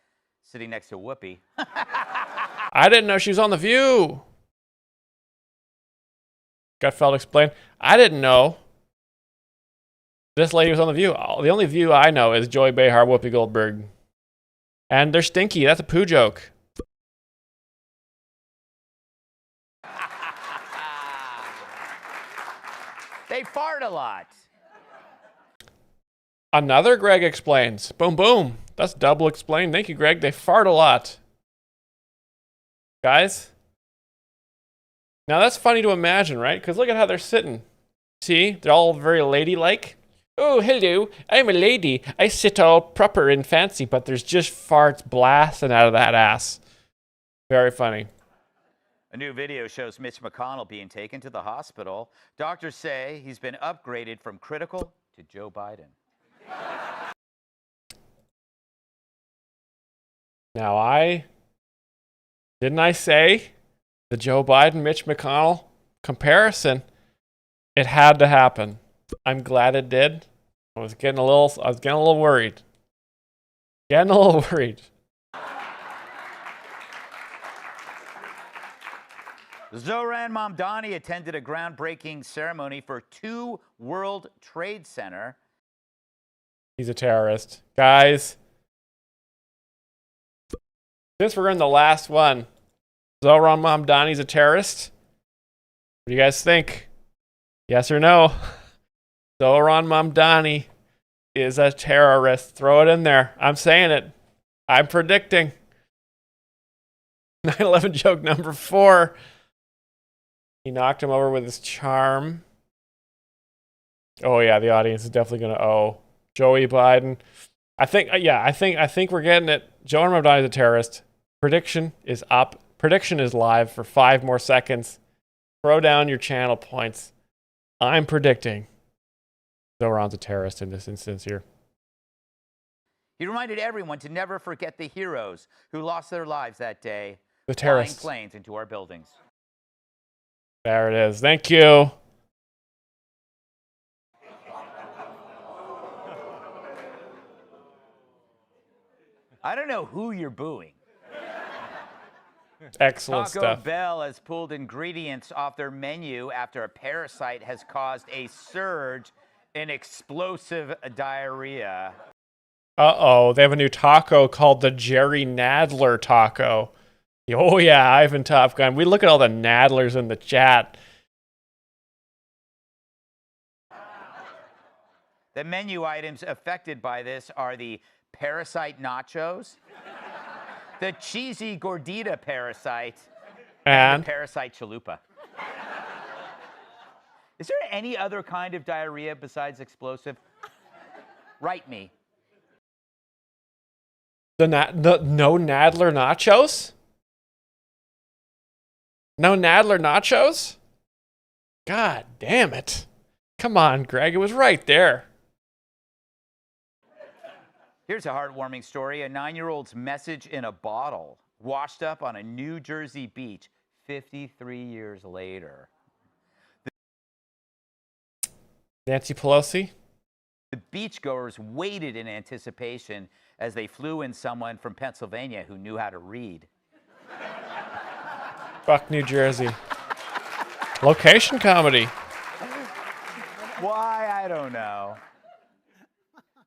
sitting next to Whoopi. I didn't know she was on The View. Gutfeld explained. I didn't know this lady was on The View. The only View I know is Joy Behar, Whoopi Goldberg. And they're stinky. That's a poo joke. They fart a lot. Another Greg explains. Boom, boom. That's double explained. Thank you, Greg. They fart a lot. Guys. Now that's funny to imagine, right? Because look at how they're sitting. See? They're all very ladylike. Oh, hello. I'm a lady. I sit all proper and fancy, but there's just farts blasting out of that ass. Very funny. A new video shows Mitch McConnell being taken to the hospital. Doctors say he's been upgraded from critical to Joe Biden. Now didn't I say the Joe Biden, Mitch McConnell comparison? It had to happen. I'm glad it did. I was getting a little worried. Zoran Mamdani attended a groundbreaking ceremony for 2 World Trade Center. He's a terrorist. Guys, since we're in the last one, Zoran Mamdani's a terrorist? What do you guys think? Yes or no? Zoran Mamdani is a terrorist. Throw it in there. I'm saying it. I'm predicting. 9/11 joke number 4. He knocked him over with his charm. Oh yeah, the audience is definitely gonna owe Joey Biden. I think we're getting it. Joe Armageddon is a terrorist. Prediction is up. Prediction is live for 5 more seconds. Throw down your channel points. I'm predicting Zoran's a terrorist in this instance here. He reminded everyone to never forget the heroes who lost their lives that day. The terrorists. Flying planes into our buildings. There it is. Thank you. I don't know who you're booing. Excellent Taco stuff. Bell has pulled ingredients off their menu after a parasite has caused a surge in explosive diarrhea. Uh-oh, they have a new taco called the Jerry Nadler taco. Oh yeah, Ivan Top Gun. We look at all the Nadlers in the chat. The menu items affected by this are the parasite nachos, the cheesy gordita parasite, and the parasite chalupa. Is there any other kind of diarrhea besides explosive? Write me. No Nadler nachos? No Nadler nachos? God damn it. Come on, Greg. It was right there. Here's a heartwarming story. A 9-year-old's message in a bottle washed up on a New Jersey beach 53 years later. Nancy Pelosi? The beachgoers waited in anticipation as they flew in someone from Pennsylvania who knew how to read. Fuck New Jersey. Location comedy. Why? I don't know.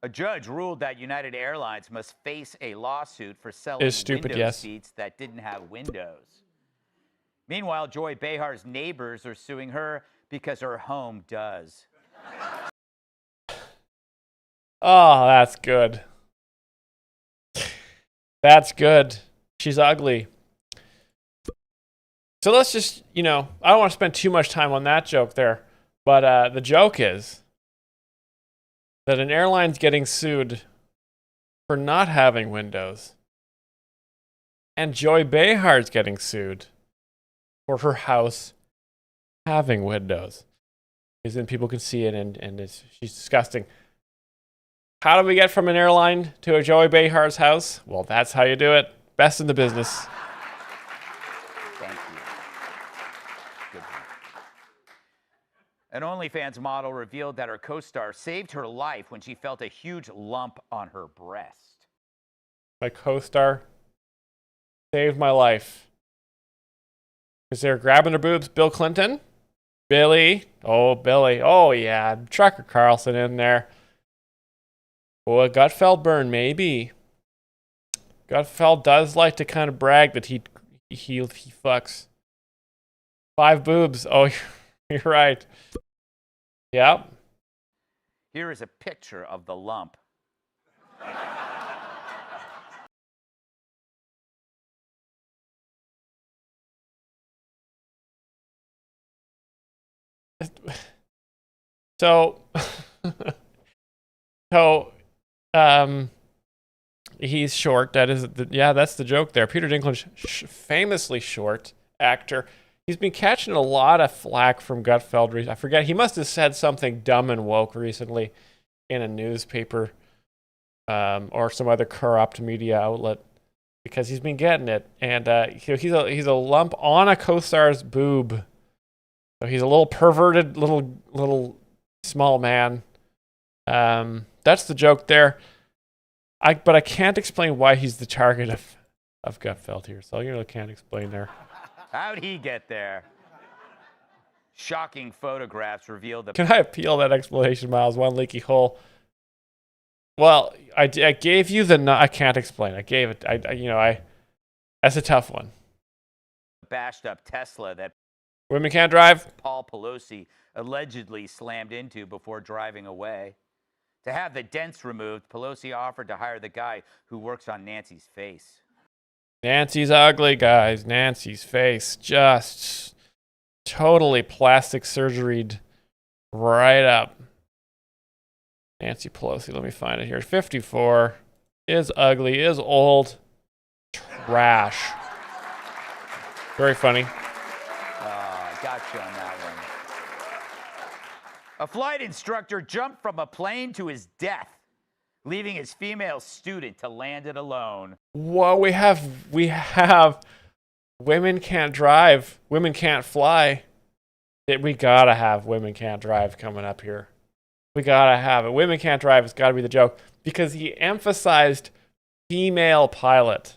A judge ruled that United Airlines must face a lawsuit for selling window seats that didn't have windows. Meanwhile, Joy Behar's neighbors are suing her because her home does. Oh, that's good. That's good. She's ugly. So let's just, I don't want to spend too much time on that joke there. But the joke is that an airline's getting sued for not having windows. And Joy Behar's getting sued for her house having windows. Because then people can see it and she's disgusting. How do we get from an airline to a Joy Behar's house? Well, that's how you do it. Best in the business. Thank you. Good one. An OnlyFans model revealed that her co-star saved her life when she felt a huge lump on her breast. My co-star saved my life. Is there grabbing her boobs? Bill Clinton? Billy? Oh, Billy. Oh, yeah. Trucker Carlson in there. Oh, a Gutfeld burn, maybe. Gutfeld does like to kind of brag that he fucks. 5 boobs. Oh, you're right. Yep. Here is a picture of the lump. So, he's short. That's the joke there. Peter Dinklage, famously short actor. He's been catching a lot of flack from Gutfeld. I forget. He must have said something dumb and woke recently in a newspaper or some other corrupt media outlet because he's been getting it. And he's a lump on a co-star's boob. So he's a little perverted, little small man. That's the joke there. But I can't explain why he's the target of Gutfeld here. So I can't explain there. How'd he get there? Shocking photographs revealed the... Can I appeal that explanation, Myles? One leaky hole. Well, I gave you the... I can't explain. I gave it... that's a tough one. Bashed up Tesla that... Women can't drive? Paul Pelosi allegedly slammed into before driving away. To have the dents removed, Pelosi offered to hire the guy who works on Nancy's face. Nancy's ugly, guys. Nancy's face. Just totally plastic surgeryed right up. Nancy Pelosi, let me find it here. 54, is ugly, is old, trash. Very funny. Got you on that one. A flight instructor jumped from a plane to his death, leaving his female student to land it alone. Whoa, we have women can't drive, women can't fly. We gotta have women can't drive coming up here. We gotta have it. Women can't drive. It's gotta be the joke because he emphasized female pilot,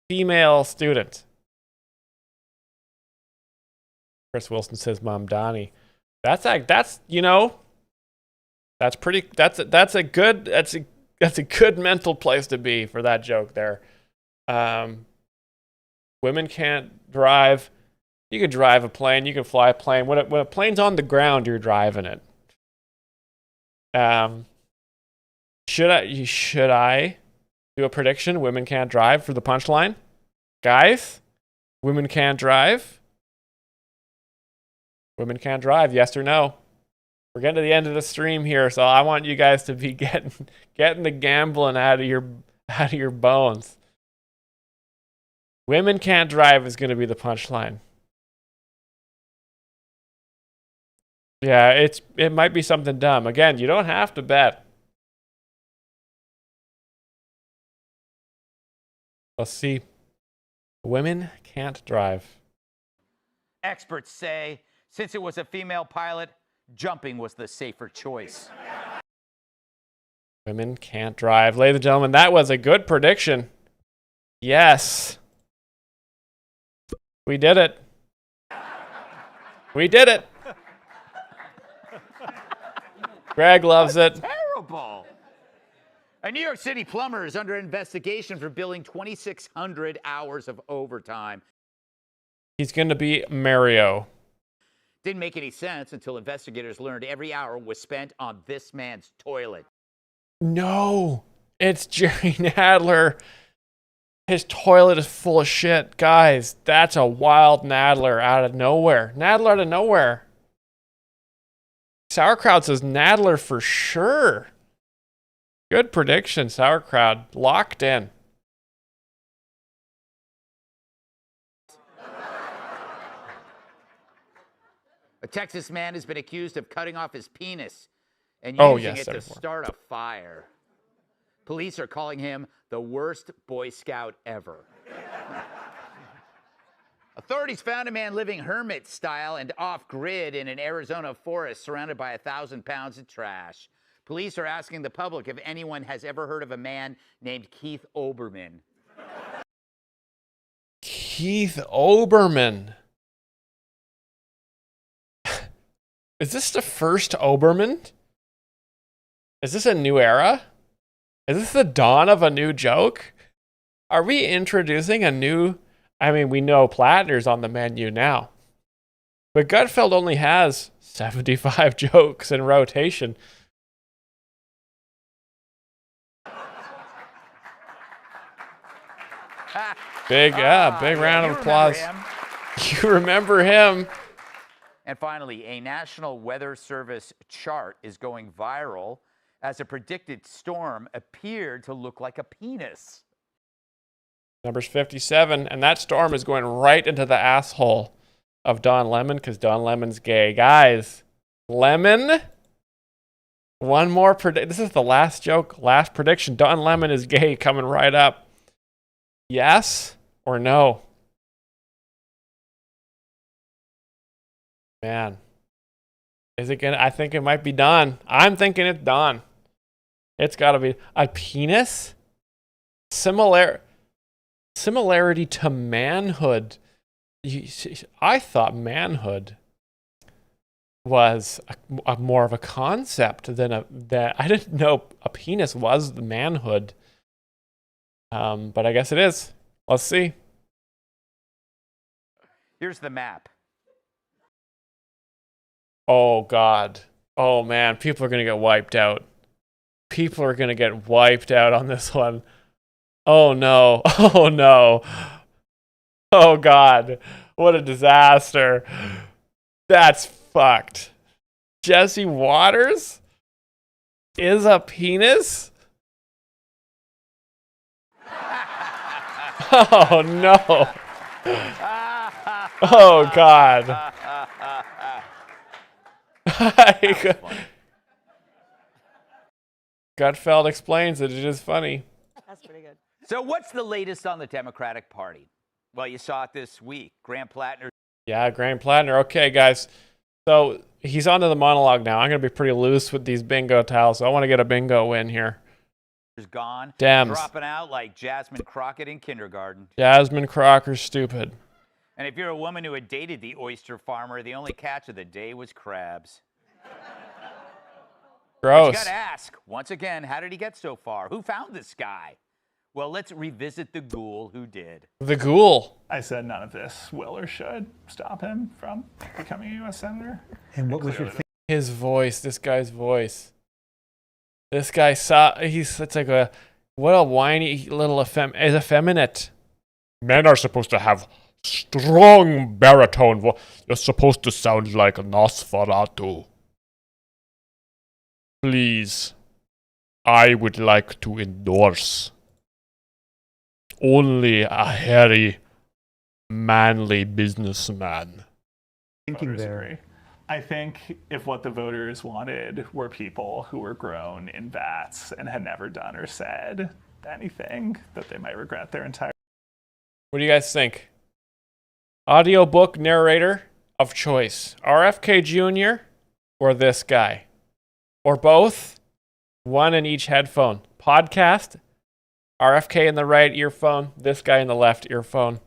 female student. Chris Wilson says, "Mom, Donnie." That's a good mental place to be for that joke there. Women can't drive. You can drive a plane. You can fly a plane. When a plane's on the ground, you're driving it. Should I do a prediction? Women can't drive for the punchline, guys. Women can't drive. Women can't drive. Yes or no? We're getting to the end of the stream here, so I want you guys to be getting the gambling out of your bones. Women can't drive is going to be the punchline. Yeah, it might be something dumb. Again, you don't have to bet. Let's see. Women can't drive. Experts say since it was a female pilot, jumping was the safer choice. Women can't drive. Ladies and gentlemen, that was a good prediction. Yes. We did it. We did it. Greg loves it. Terrible. A New York City plumber is under investigation for billing 2,600 hours of overtime. He's going to be Mario. Didn't make any sense until investigators learned every hour was spent on this man's toilet. No, it's Jerry Nadler. His toilet is full of shit. Guys, that's a wild Nadler out of nowhere. Nadler out of nowhere. Sauerkraut says Nadler for sure. Good prediction, Sauerkraut. Locked in. A Texas man has been accused of cutting off his penis and using it to start a fire. Police are calling him the worst Boy Scout ever. Authorities found a man living hermit style and off-grid in an Arizona forest surrounded by 1,000 pounds of trash. Police are asking the public if anyone has ever heard of a man named Keith Olbermann. Keith Olbermann. Is this the first Olbermann? Is this a new era? Is this the dawn of a new joke? Are we introducing a new... I mean, we know Plattner's on the menu now. But Gutfeld only has 75 jokes in rotation. Big round of applause. You remember him. And finally, a National Weather Service chart is going viral as a predicted storm appeared to look like a penis. Number's 57, and that storm is going right into the asshole of Don Lemon because Don Lemon's gay. Guys, Lemon, one more prediction. This is the last joke, last prediction. Don Lemon is gay coming right up. Yes or no? Man, is it gonna? I think it might be Don. I'm thinking it's Don. It's got to be a penis. Similarity to manhood. I thought manhood was a more of a concept than that. I didn't know a penis was the manhood. But I guess it is. Let's see. Here's the map. Oh, God. Oh, man. People are going to get wiped out. People are going to get wiped out on this one. Oh, no. Oh, no. Oh, God. What a disaster. That's fucked. Jesse Waters is a penis? Oh no. Oh God. Gutfeld explains that it is funny. That's pretty good. So what's the latest on the Democratic Party? Well, you saw it this week. Graham Plattner. Yeah, Graham Plattner. Okay, guys. So he's on to the monologue now. I'm going to be pretty loose with these bingo towels. So I want to get a bingo win here. Is gone. Dems. Dropping out like Jasmine Crockett in kindergarten. Jasmine Crocker's stupid. And if you're a woman who had dated the oyster farmer, the only catch of the day was crabs. Gross. But you got to ask, once again, how did he get so far? Who found this guy? Well, let's revisit the ghoul who did. The ghoul. I said none of this will or should stop him from becoming a U.S. Senator. And what was your His voice, this guy's voice. This guy it's like a, what a whiny little effeminate. Men are supposed to have strong baritone voice. You're supposed to sound like a Nosferatu. Please, I would like to endorse only a hairy, manly businessman. Thinking there. I think if what the voters wanted were people who were grown in vats and had never done or said anything that they might regret their entire. What do you guys think? Audiobook narrator of choice. RFK Jr. or this guy? Or both? One in each headphone. Podcast. RFK in the right earphone. This guy in the left earphone.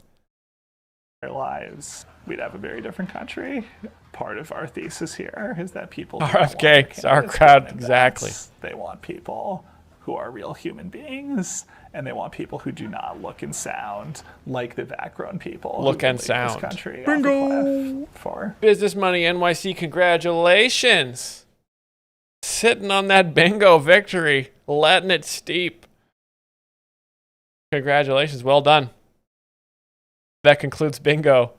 Their lives, we'd have a very different country. Part of our thesis here is that people. RFK, it's our crowd, exactly. They want people who are real human beings, and they want people who do not look and sound like the background people. Look and this sound. country Bingo! For Business Money NYC, congratulations. Sitting on that bingo victory, letting it steep. Congratulations, well done. That concludes bingo.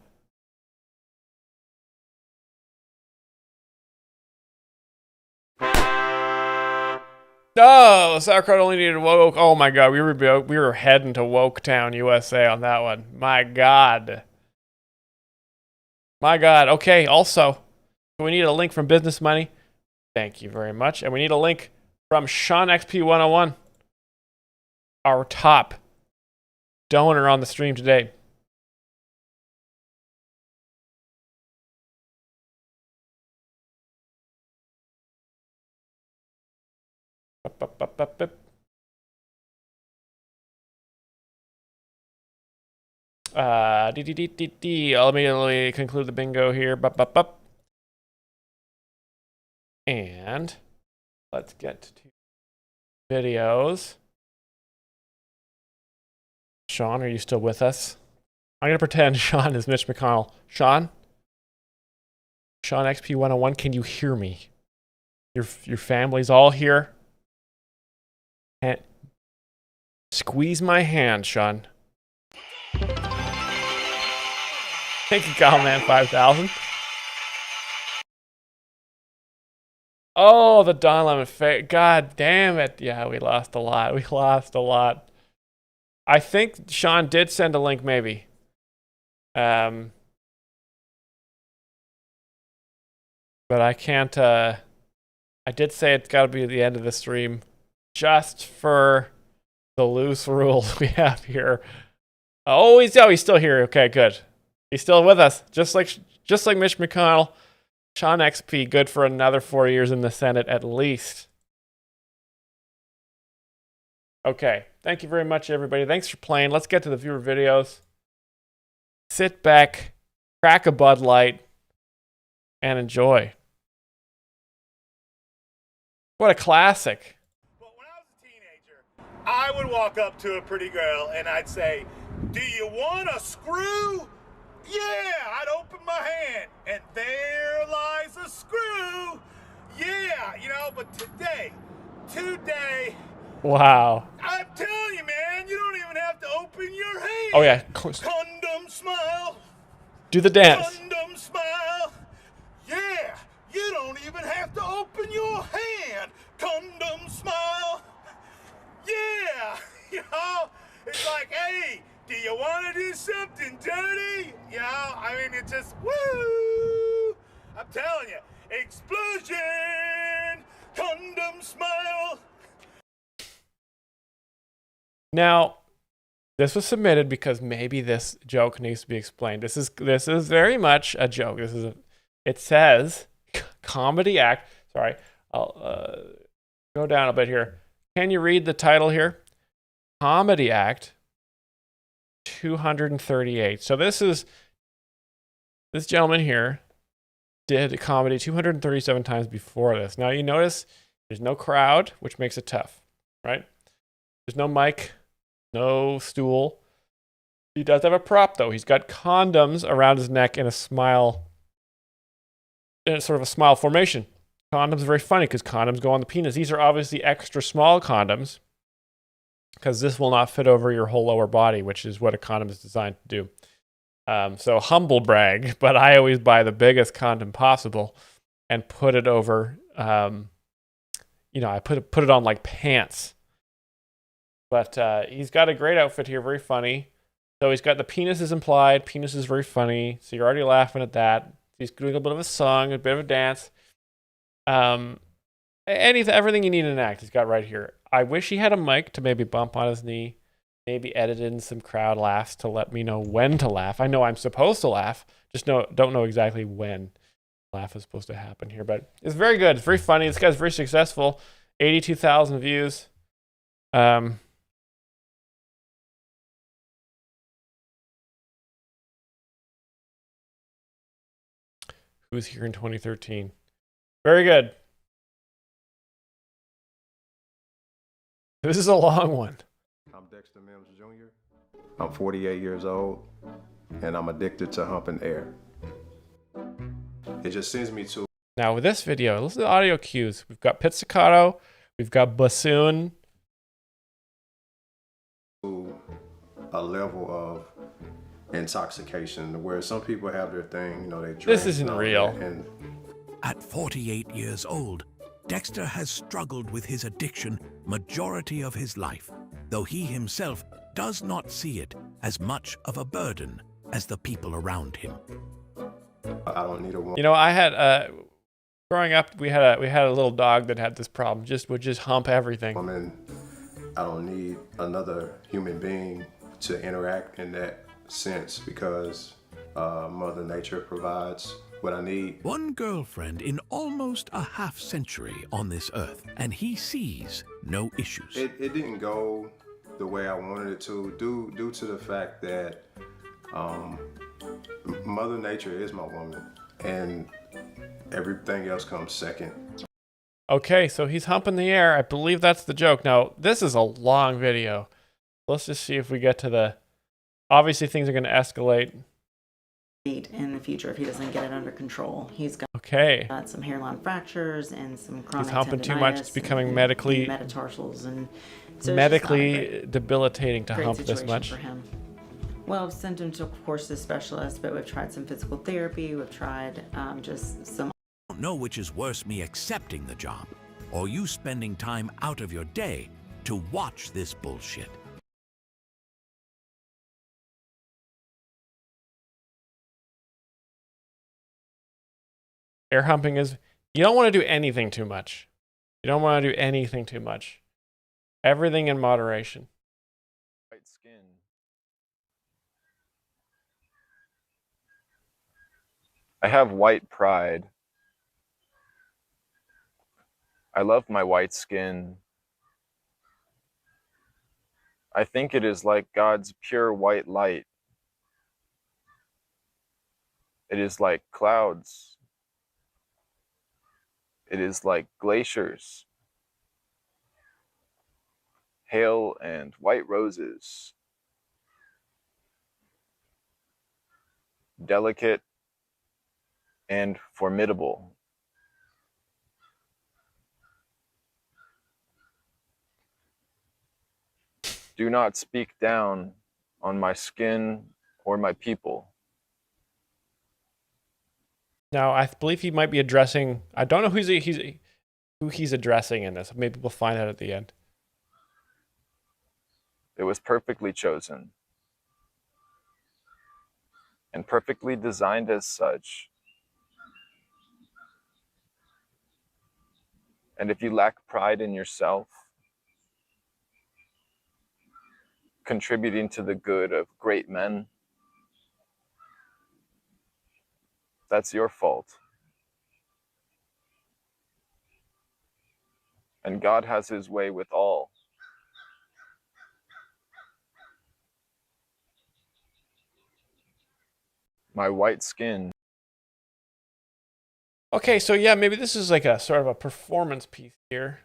No, sauerkraut only needed woke. Oh my God, we were heading to Woketown, USA on that one. My God. My God. Okay, also, we need a link from Business Money. Thank you very much. And we need a link from Sean XP101, our top donor on the stream today. Let me conclude the bingo here. And let's get to videos. Sean, are you still with us? I'm going to pretend Sean is Mitch McConnell. Sean XP101, can you hear me? Your family's all here. And squeeze my hand, Sean. Thank you, Cowman 5000. Oh, the Don Lemon fake. God damn it. Yeah, we lost a lot. We lost a lot. I think Sean did send a link, maybe. But I can't. I did say it's got to be at the end of the stream, just for the loose rules we have here. Oh, he's still here. Okay, good. He's still with us, just like Mitch McConnell. Sean XP, good for another 4 years in the Senate at least. Okay, thank you very much, everybody. Thanks for playing. Let's get to the viewer videos. Sit back, crack a Bud Light, and enjoy. What a classic. I would walk up to a pretty girl and I'd say, "Do you want a screw?" "Yeah." I'd open my hand and there lies a screw. "Yeah," but today, wow. I'm telling you, man, you don't even have to open your hand. Oh, yeah. Condom smile. Do the dance. Condom smile. Hey, do you want to do something dirty? You know, I mean, it just, woo! I'm telling you, explosion, condom smile. Now, this was submitted because maybe this joke needs to be explained. This is very much a joke. It says comedy act. Sorry, I'll go down a bit here. Can you read the title here? Comedy act 238. So this gentleman here did comedy 237 times before this. Now you notice there's no crowd, which makes it tough, right? There's no mic, no stool. He does have a prop though. He's got condoms around his neck in a smile, in a sort of a smile formation. Condoms are very funny because condoms go on the penis. These are obviously extra small condoms because this will not fit over your whole lower body, which is what a condom is designed to do. So humble brag, but I always buy the biggest condom possible and put it over, I put it on like pants. But he's got a great outfit here, very funny. So he's got the penis is implied. Penis is very funny. So you're already laughing at that. He's doing a bit of a song, a bit of a dance. Everything you need in an act he's got right here. I wish he had a mic to maybe bump on his knee, maybe edit in some crowd laughs to let me know when to laugh. I know I'm supposed to laugh, just don't know exactly when laugh is supposed to happen here. But it's very good. It's very funny. This guy's very successful. 82,000 views. Who was here in 2013? Very good. This is a long one. I'm Dexter Mims Jr. I'm 48 years old, and I'm addicted to humping air. It just sends me to... Now with this video, listen to the audio cues. We've got pizzicato, we've got bassoon. To a level of intoxication where some people have their thing, they drink. This isn't real. And at 48 years old, Dexter has struggled with his addiction majority of his life, though he himself does not see it as much of a burden as the people around him. I don't need a... I had growing up, we had a little dog that had this problem. Would just hump everything. I don't need another human being to interact in that sense because Mother Nature provides what I need. One girlfriend in almost a half-century on this earth, and he sees no issues. It didn't go the way I wanted it to, due to the fact that Mother Nature is my woman, and everything else comes second. Okay, so he's humping the air. I believe that's the joke. Now, this is a long video. Let's just see if we get to the... Obviously, things are going to escalate. In the future, if he doesn't get it under control, he's got some hairline fractures and some chronic He's humping too much. It's becoming and medically metatarsals, and so medically debilitating to great hump this much. for him. Well, I've sent him to, of course, the specialist, but we've tried some physical therapy. We've tried just some. I don't know which is worse, me accepting the job or you spending time out of your day to watch this bullshit. Air humping is, you don't want to do anything too much. You don't want to do anything too much. Everything in moderation. White skin. I have white pride. I love my white skin. I think it is like God's pure white light. It is like clouds. It is like glaciers, hail and white roses, delicate and formidable. Do not speak down on my skin or my people. Now, I believe he might be addressing... I don't know who he's addressing in this. Maybe we'll find out at the end. It was perfectly chosen. and perfectly designed as such. And if you lack pride in yourself, contributing to the good of great men, that's your fault. And God has his way with all. My white skin. Okay, so yeah, maybe this is like a sort of a performance piece here.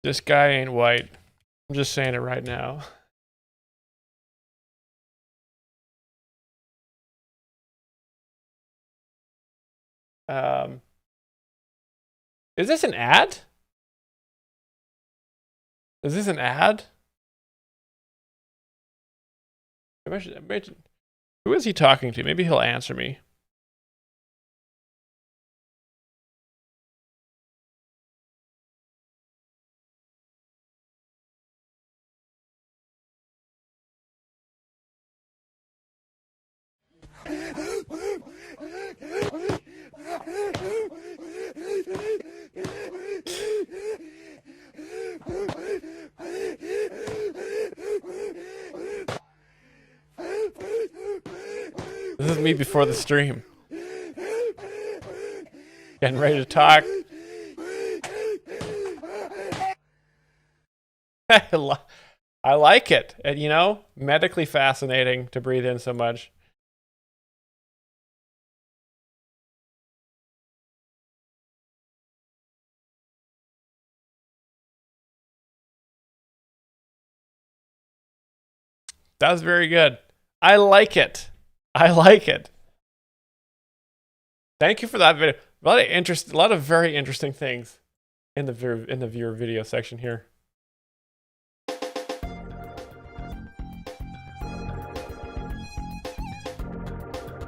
This guy ain't white. I'm just saying it right now. Is this an ad? Is this an ad? Who is he talking to? Maybe he'll answer me. This is me before the stream. Getting ready to talk. I like it. And, you know, medically fascinating to breathe in so much. That was very good. I like it. I like it. Thank you for that video. A lot of very interesting things in the viewer video section here.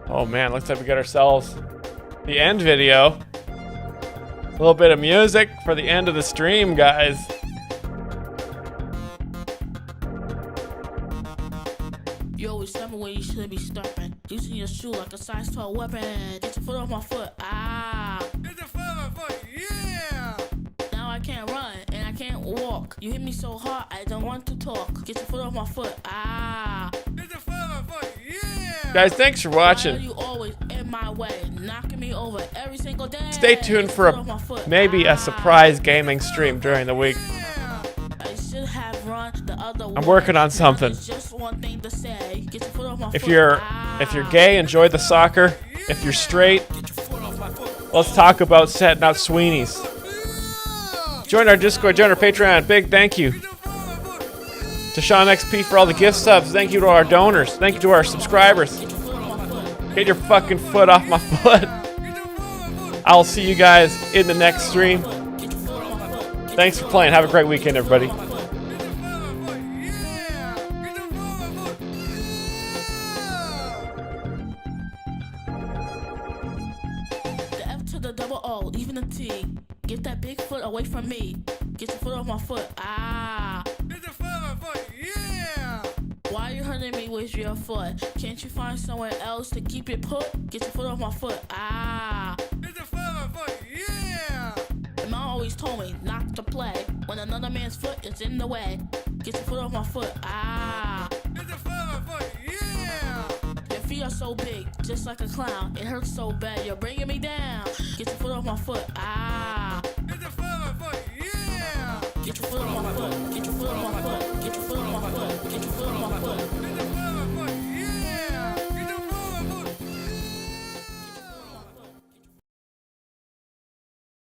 Oh man, looks like we got ourselves the end video. A little bit of music for the end of the stream, guys. You always tell me where you should be stopping. Using your shoe like a size 12 weapon. Get your foot off my foot. Ah. Get your foot off my foot. Yeah. Now I can't run and I can't walk. You hit me so hard I don't want to talk. Get your foot off my foot. Ah. Get your foot off my foot. Yeah. Guys, thanks for watching. Why are you always in my way, knocking me over every single day? Stay tuned for maybe a surprise gaming stream during the week. I should have run the other way. I'm working on something. Just one thing to say. Get your foot off my If foot. you're gay, enjoy the soccer. If you're straight, let's talk about setting out Sweeney's. Join our Discord, join our Patreon. Big thank you to Sean XP for all the gift subs. Thank you to our donors. Thank you to our subscribers. Get your fucking foot off my foot. I'll see you guys in the next stream. Thanks for playing. Have a great weekend, everybody. The F to the double O, even the T. Get that big foot away from me. Get your foot off my foot. Ah. Get your foot off my foot. Yeah. Why are you hurting me with your foot? Can't you find somewhere else to keep it put? Get your foot off my foot. Ah. Get your foot off my foot. Yeah. And mom always told me not to play when another man's foot is in the way. Get your foot off my foot. Ah. Get your foot off my foot. Yeah. Your feet are so big, just like a clown. It hurts so bad, you're bringing me down. Get your foot off my foot. Ah.